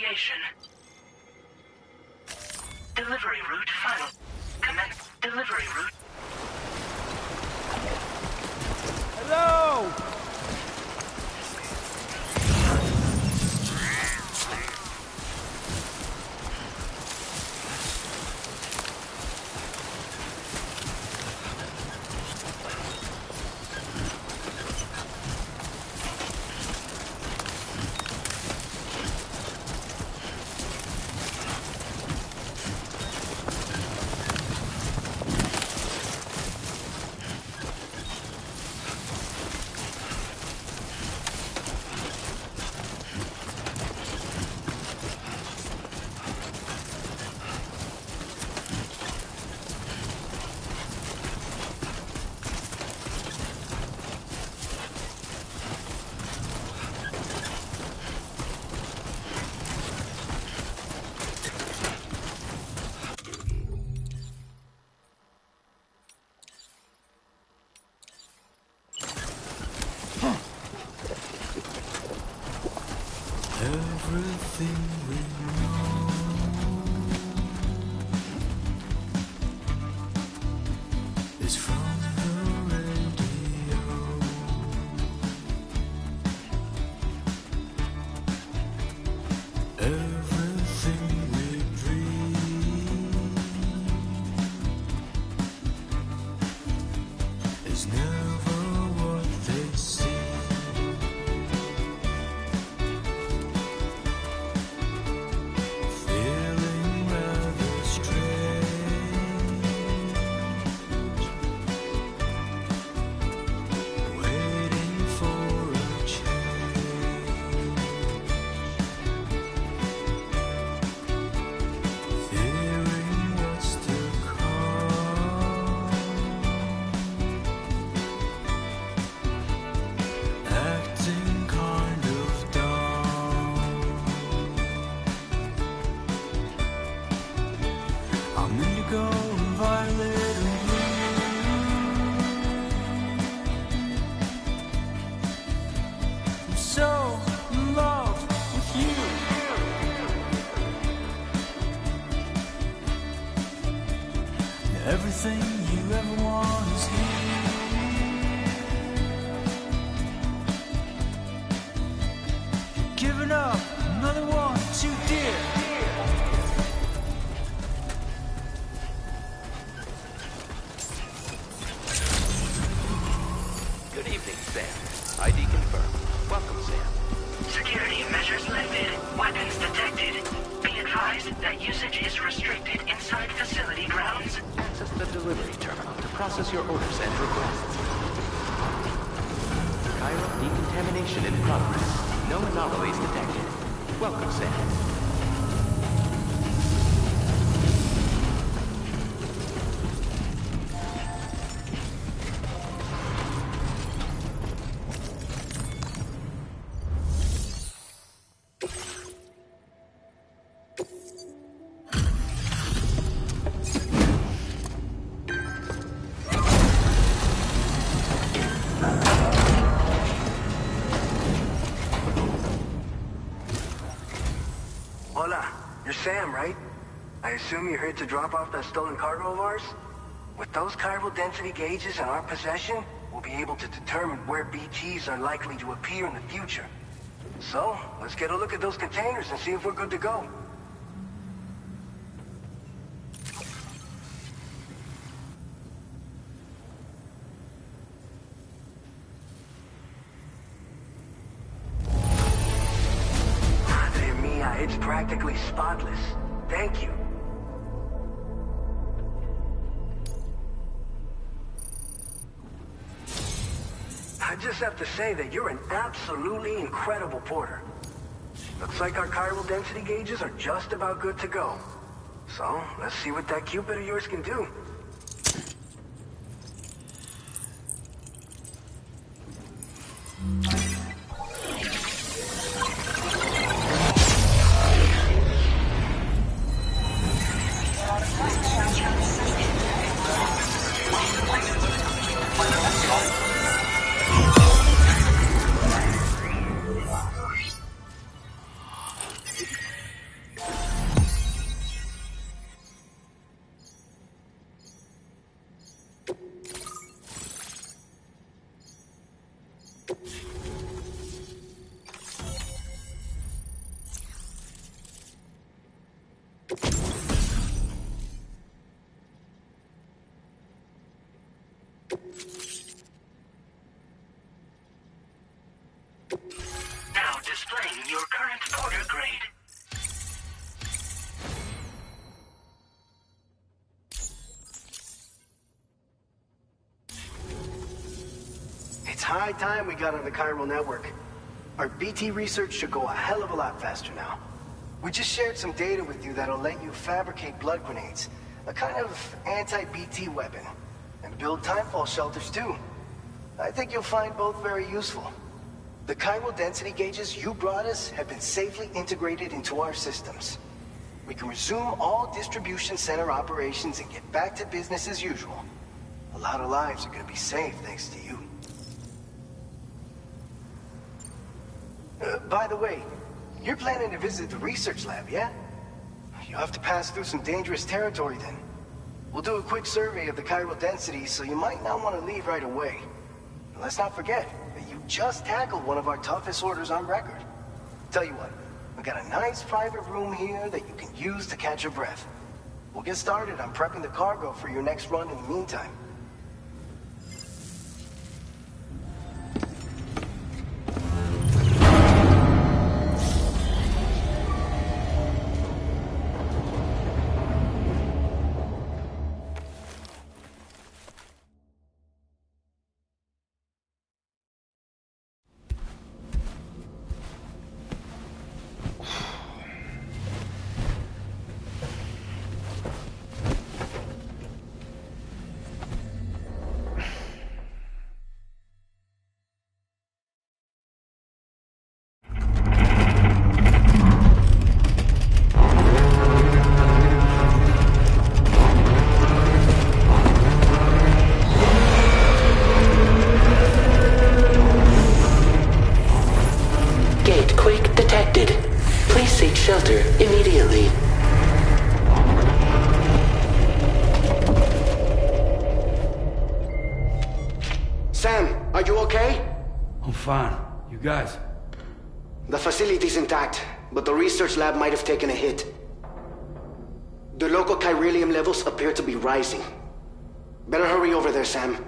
location. Delivery route final. Commence delivery route. Hello! Everything we know is from the radio. Everything we dream is never what they seem. Everything you ever want is here. You're giving up another one too dear. Good evening, Sam. ID confirmed. Welcome, Sam. Security measures lifted. Weapons detected. Be advised that usage is restricted inside facility grounds. Access the delivery terminal to process your orders and requests. Chiral decontamination in progress. No anomalies detected. Welcome, Sam. Hola, you're Sam, right? I assume you're here to drop off that stolen cargo of ours? With those chiral density gauges in our possession, we'll be able to determine where BTs are likely to appear in the future. So, let's get a look at those containers and see if we're good to go. It's practically spotless. Thank you. I just have to say that you're an absolutely incredible porter. Looks like our chiral density gauges are just about good to go. So, let's see what that Cupid of yours can do. displaying your current porter grade. It's high time we got on the chiral network. Our BT research should go a hell of a lot faster now. We just shared some data with you that'll let you fabricate blood grenades, a kind of anti-BT weapon, and build timefall shelters too. I think you'll find both very useful. The chiral density gauges you brought us have been safely integrated into our systems. We can resume all distribution center operations and get back to business as usual. A lot of lives are gonna be saved thanks to you. By the way, you're planning to visit the research lab, yeah? You'll have to pass through some dangerous territory then. We'll do a quick survey of the chiral density, so you might not want to leave right away. And let's not forget that you just tackled one of our toughest orders on record. Tell you what, we got a nice private room here that you can use to catch your breath. We'll get started on prepping the cargo for your next run in the meantime. Please seek shelter immediately. Sam, are you okay? I'm fine. You guys? The facility's intact, but the research lab might have taken a hit. The local chiralium levels appear to be rising. Better hurry over there, Sam.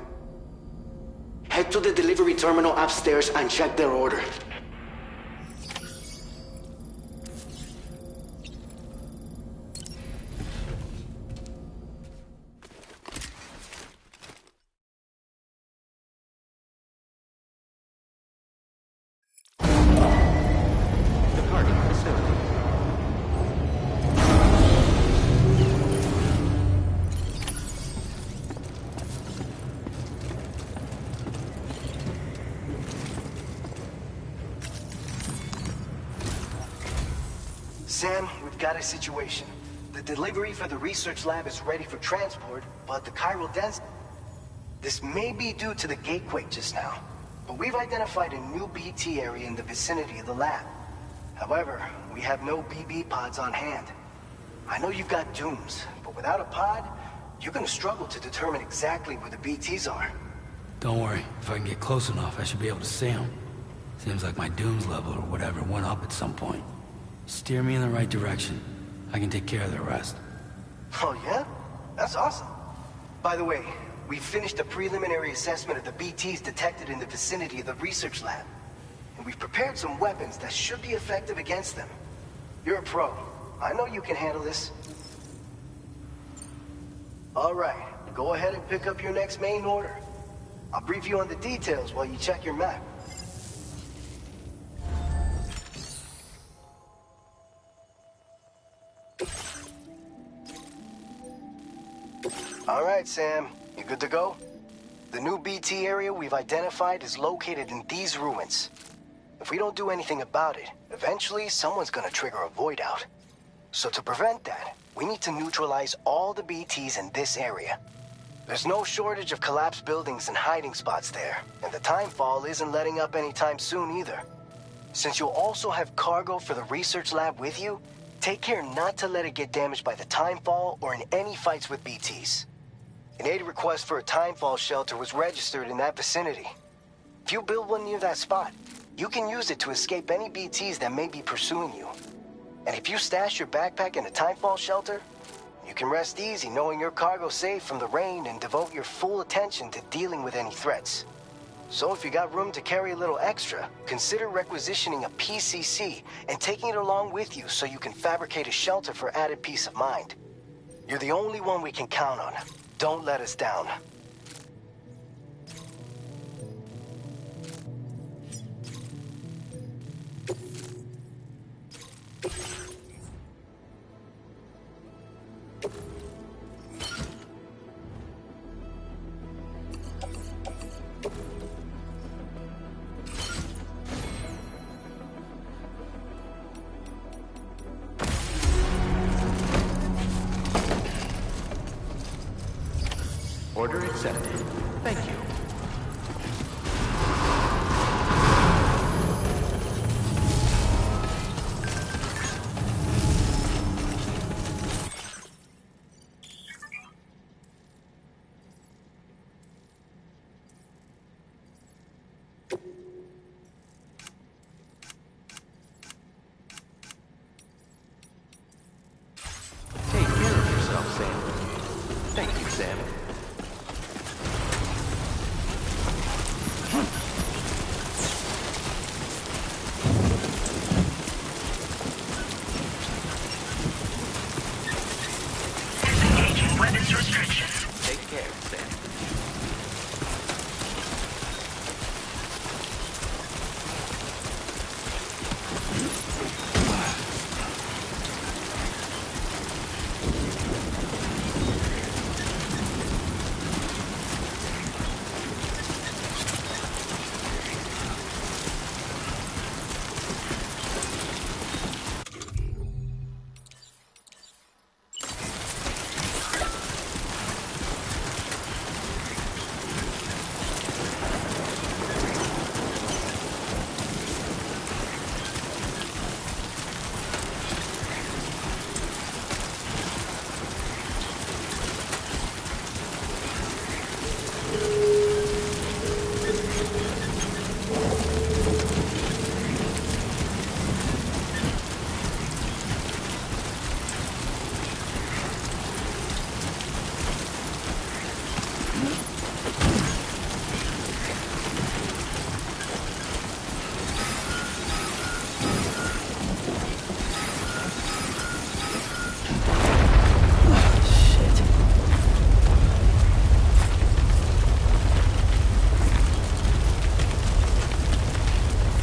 Head to the delivery terminal upstairs and check their order. Sam, we've got a situation. The delivery for the research lab is ready for transport, but the chiral density... This may be due to the gatequake just now, but we've identified a new BT area in the vicinity of the lab. However, we have no BB pods on hand. I know you've got dooms, but without a pod, you're gonna struggle to determine exactly where the BTs are. Don't worry. If I can get close enough, I should be able to see them. Seems like my dooms level or whatever went up at some point. Steer me in the right direction. I can take care of the rest. Oh yeah? That's awesome. By the way, we finished a preliminary assessment of the BTs detected in the vicinity of the research lab. And we've prepared some weapons that should be effective against them. You're a pro. I know you can handle this. All right, go ahead and pick up your next main order. I'll brief you on the details while you check your map. All right, Sam. You good to go? The new BT area we've identified is located in these ruins. If we don't do anything about it, eventually someone's gonna trigger a void out. So to prevent that, we need to neutralize all the BTs in this area. There's no shortage of collapsed buildings and hiding spots there, and the timefall isn't letting up anytime soon either. Since you'll also have cargo for the research lab with you, take care not to let it get damaged by the timefall or in any fights with BTs. An aid request for a timefall shelter was registered in that vicinity. If you build one near that spot, you can use it to escape any BTs that may be pursuing you. And if you stash your backpack in a timefall shelter, you can rest easy knowing your cargo's safe from the rain and devote your full attention to dealing with any threats. So if you got room to carry a little extra, consider requisitioning a PCC and taking it along with you so you can fabricate a shelter for added peace of mind. You're the only one we can count on. Don't let us down. Order accepted. Thank you. Take care of yourself, Sam. Thank you, Sam. Disengaging weapons restrictions. Take care, Sam.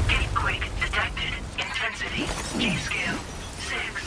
Gatequake detected. Intensity. G-scale. 6.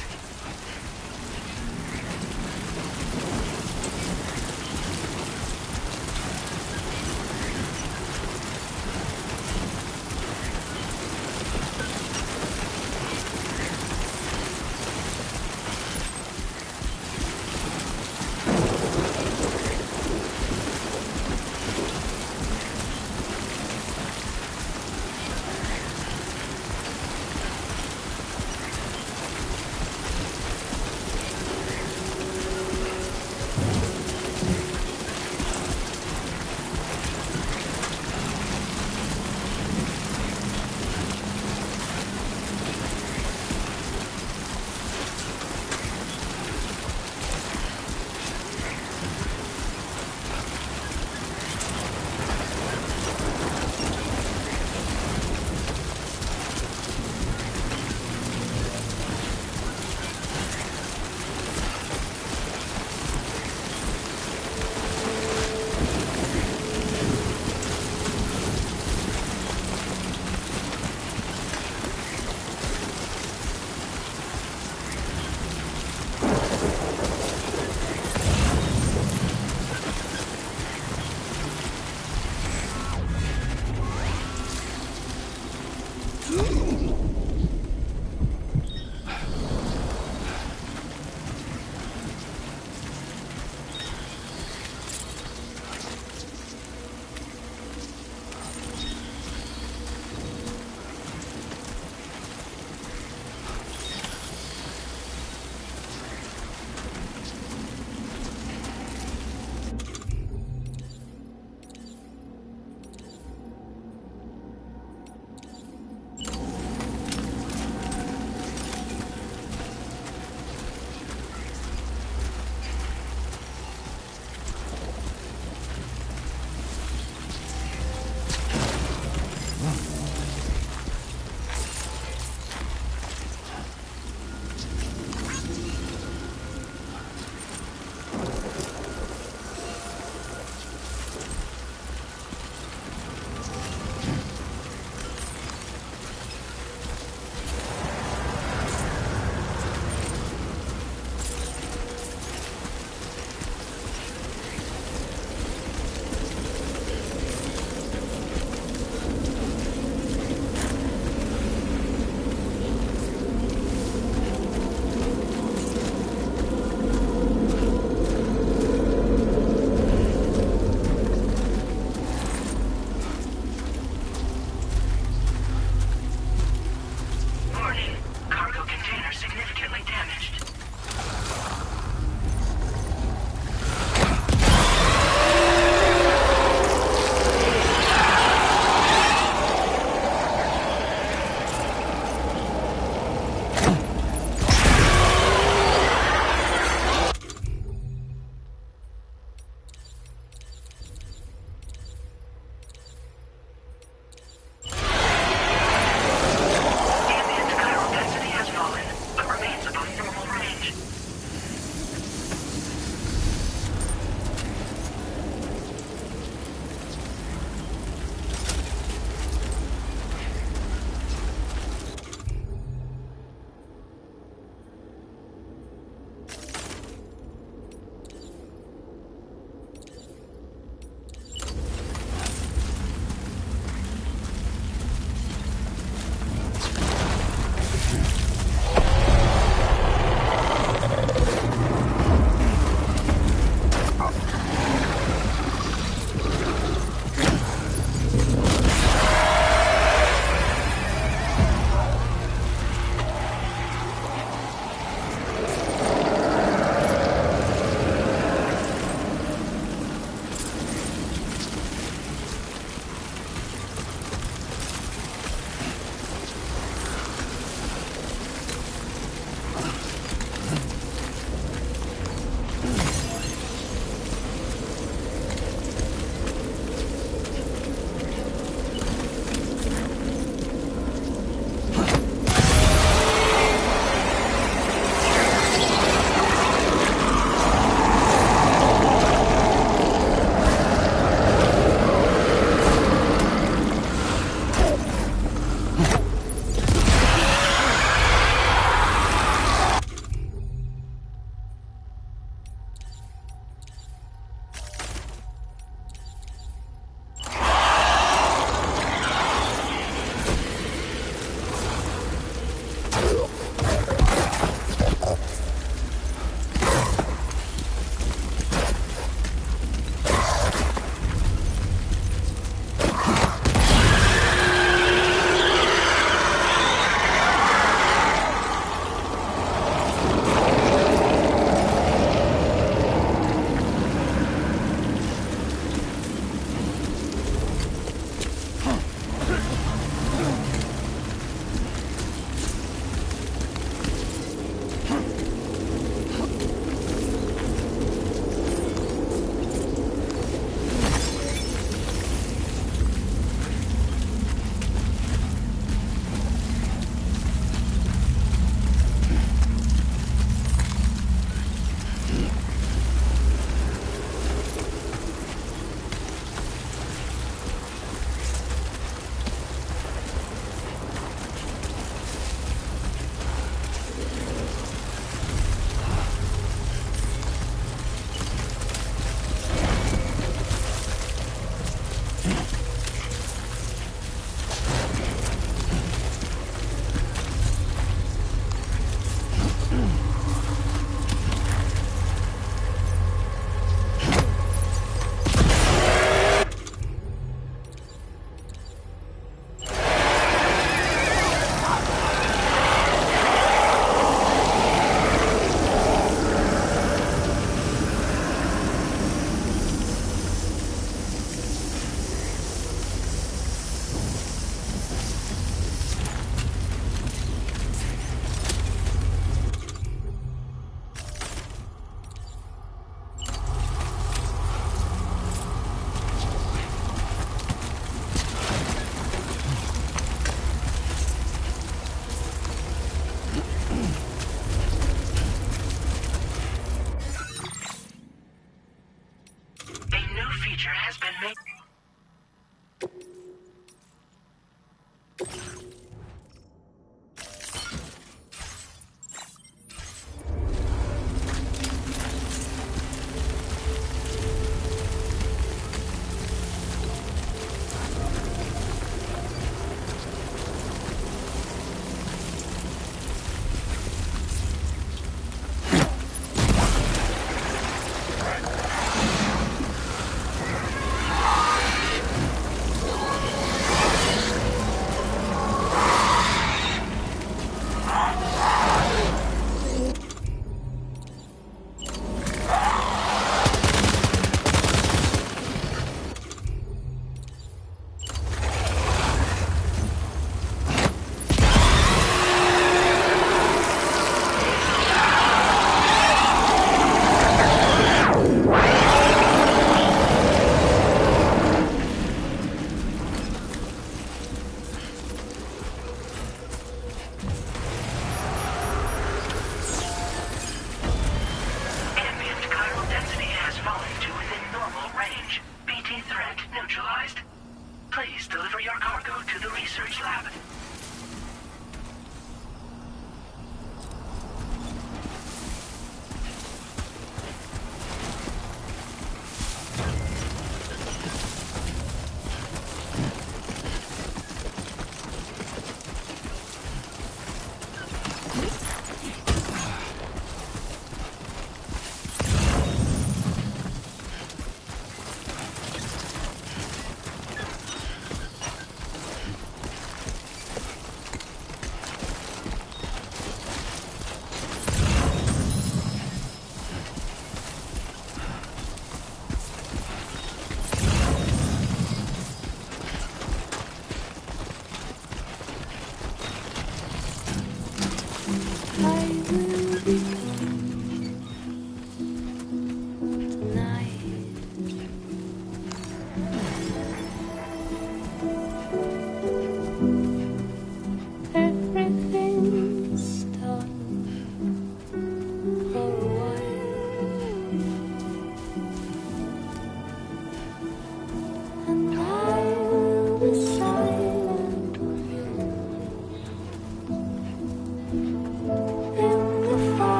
deliver your cargo to the research lab.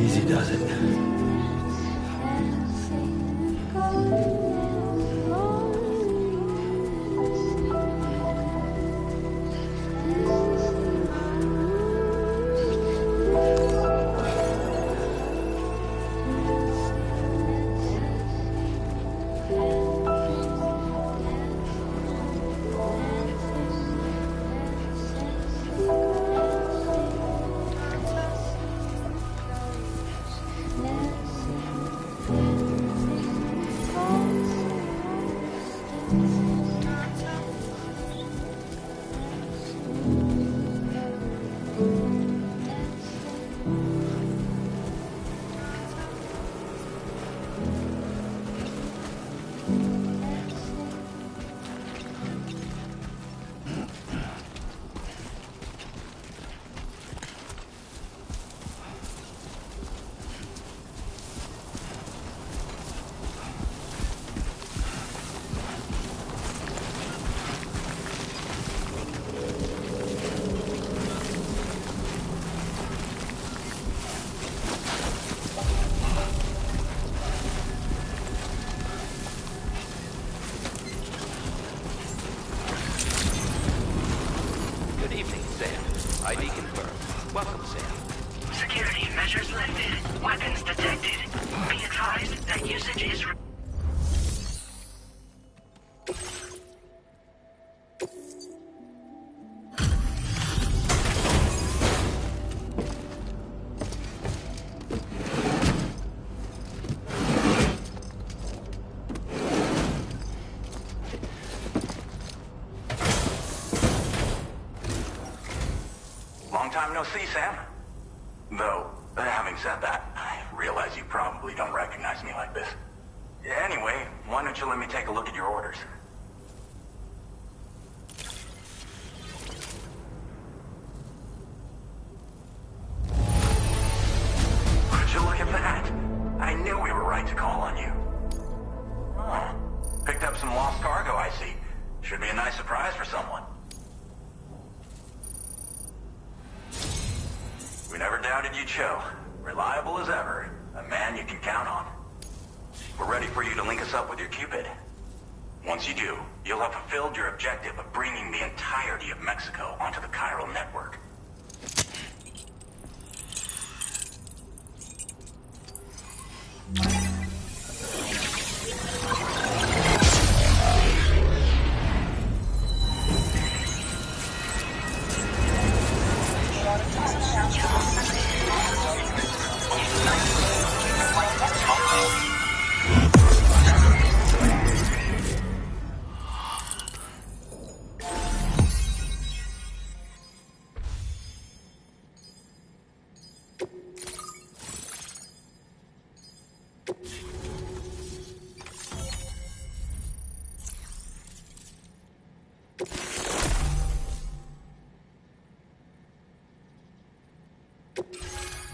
Easy does it. ID confirmed. Welcome, Sam. Security measures lifted. Weapons detected. Be advised that usage is... Long time no see, Sam. Though, having said that, I realize you probably don't recognize me like this. Anyway, why don't you let me take a look at your orders? Would you look at that? I knew we were right to call on you. Oh, picked up some lost cargo, I see. Should be a nice surprise for someone. We never doubted you'd show. Reliable as ever. A man you can count on. We're ready for you to link us up with your Cupid. Once you do, you'll have fulfilled your objective of bringing the entirety of Mexico onto the chiral network.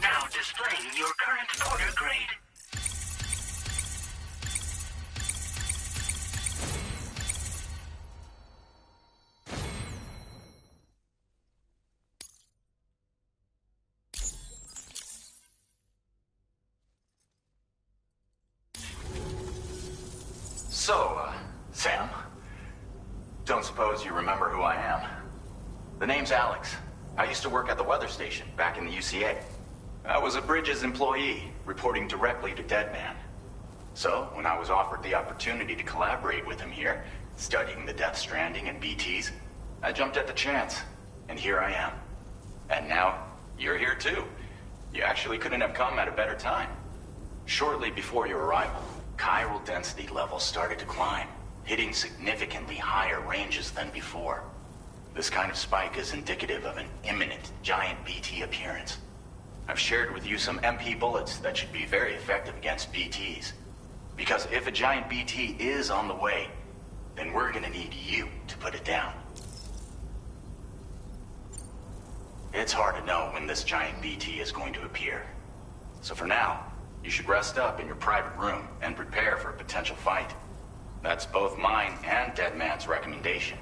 Now displaying your current porter grade. So, Sam, don't suppose you remember who I am? The name's Alex. I used to work at the weather station back in the UCA. I was a Bridges employee, reporting directly to Deadman. So, when I was offered the opportunity to collaborate with him here, studying the Death Stranding and BTs, I jumped at the chance, and here I am. And now, you're here too. You actually couldn't have come at a better time. Shortly before your arrival, chiral density levels started to climb, hitting significantly higher ranges than before. This kind of spike is indicative of an imminent giant BT appearance. I've shared with you some MP bullets that should be very effective against BTs. Because if a giant BT is on the way, then we're gonna need you to put it down. It's hard to know when this giant BT is going to appear. So for now, you should rest up in your private room and prepare for a potential fight. That's both mine and Deadman's recommendation.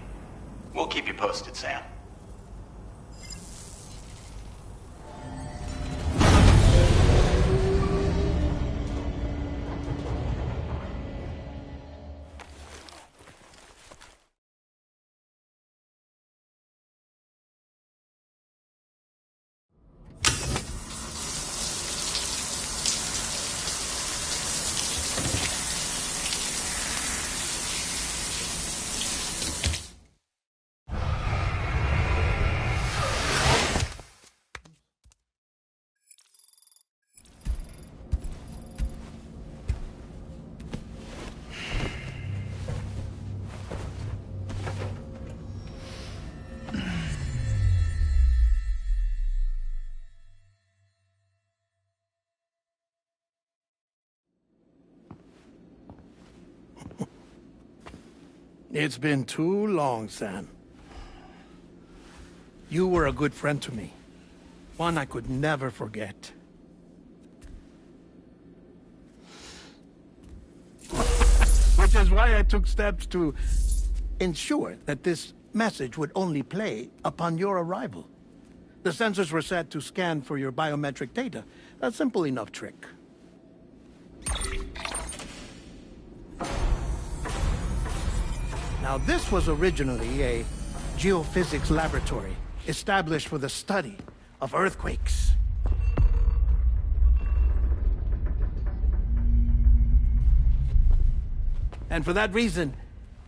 We'll keep you posted, Sam. It's been too long, Sam. You were a good friend to me. One I could never forget. Which is why I took steps to ensure that this message would only play upon your arrival. The sensors were set to scan for your biometric data. A simple enough trick. Now, this was originally a geophysics laboratory established for the study of earthquakes. And for that reason,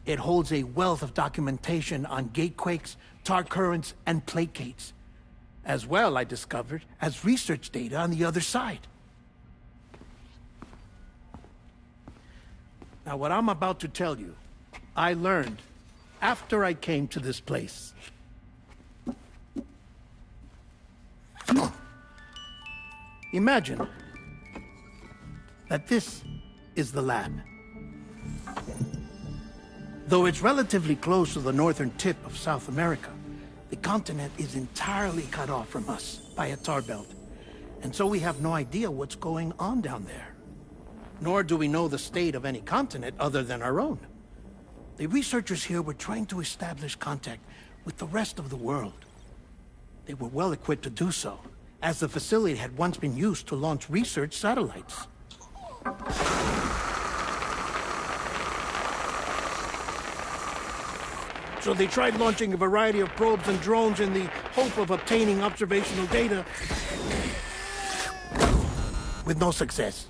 it holds a wealth of documentation on gatequakes, tar currents, and placates. As well, I discovered, as research data on the other side. Now, what I'm about to tell you, I learned after I came to this place. Imagine that this is the lab. Though it's relatively close to the northern tip of South America, the continent is entirely cut off from us by a tar belt. And so we have no idea what's going on down there. Nor do we know the state of any continent other than our own. The researchers here were trying to establish contact with the rest of the world. They were well equipped to do so, as the facility had once been used to launch research satellites. So they tried launching a variety of probes and drones in the hope of obtaining observational data, with no success.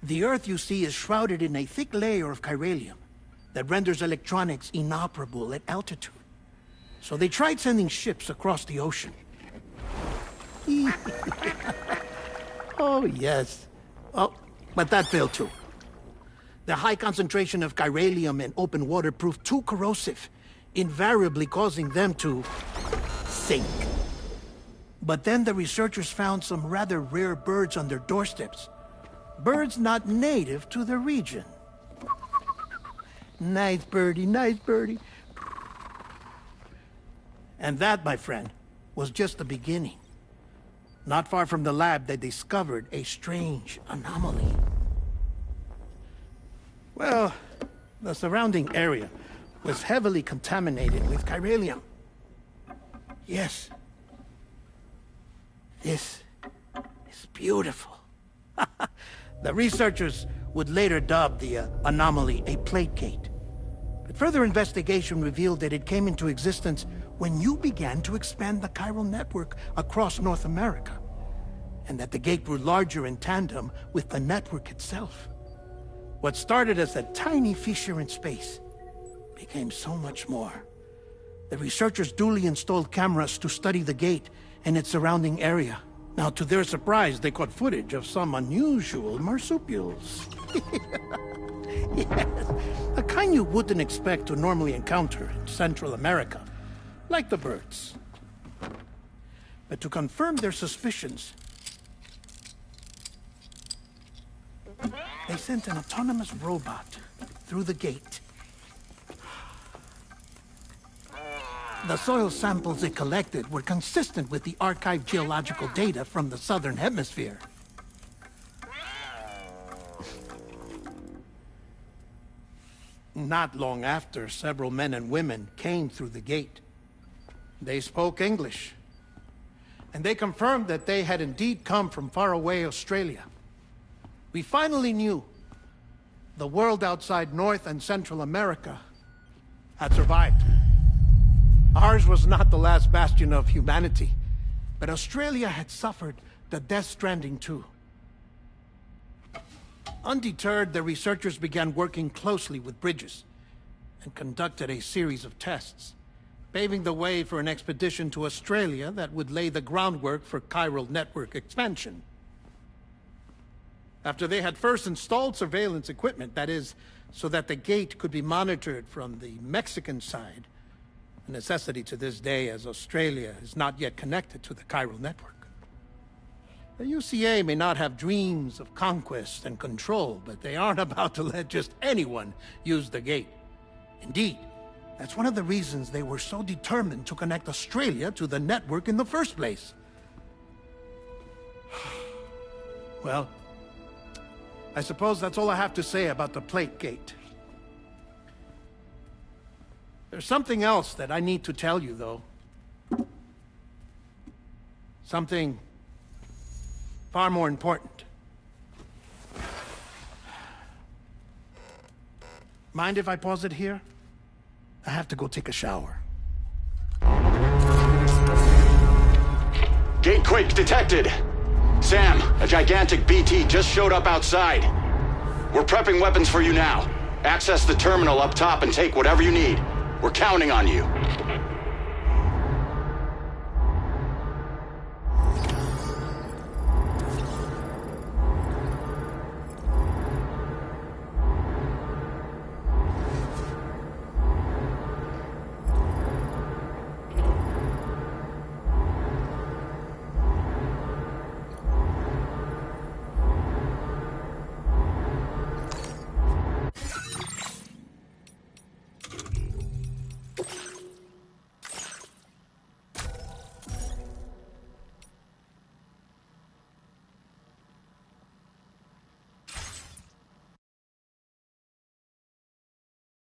The Earth, you see, is shrouded in a thick layer of chiralium that renders electronics inoperable at altitude. So they tried sending ships across the ocean. Oh, yes. Oh, but that failed too. The high concentration of chiralium in open water proved too corrosive, invariably causing them to sink. But then the researchers found some rather rare birds on their doorsteps. Birds not native to the region. Nice birdie, nice birdie. And that, my friend, was just the beginning. Not far from the lab, they discovered a strange anomaly. Well, the surrounding area was heavily contaminated with chiralium. Yes. This is beautiful. The researchers would later dub the anomaly a plate gate. But further investigation revealed that it came into existence when you began to expand the chiral network across North America, and that the gate grew larger in tandem with the network itself. What started as a tiny fissure in space became so much more. The researchers duly installed cameras to study the gate and its surrounding area. Now, to their surprise, they caught footage of some unusual marsupials. Yes, a kind you wouldn't expect to normally encounter in Central America, like the birds. But to confirm their suspicions, they sent an autonomous robot through the gate. The soil samples it collected were consistent with the archived geological data from the Southern Hemisphere. Not long after, several men and women came through the gate. They spoke English, and they confirmed that they had indeed come from faraway Australia. We finally knew the world outside North and Central America had survived. Ours was not the last bastion of humanity, but Australia had suffered the Death Stranding too. Undeterred, the researchers began working closely with Bridges and conducted a series of tests, paving the way for an expedition to Australia that would lay the groundwork for chiral network expansion. After they had first installed surveillance equipment, that is, so that the gate could be monitored from the Mexican side, a necessity to this day as Australia is not yet connected to the chiral network. The UCA may not have dreams of conquest and control, but they aren't about to let just anyone use the gate. Indeed, that's one of the reasons they were so determined to connect Australia to the network in the first place. Well, I suppose that's all I have to say about the plate gate. There's something else that I need to tell you, though. Something far more important. Mind if I pause it here? I have to go take a shower. Gate quake detected. Sam, a gigantic BT just showed up outside. We're prepping weapons for you now. Access the terminal up top and take whatever you need. We're counting on you.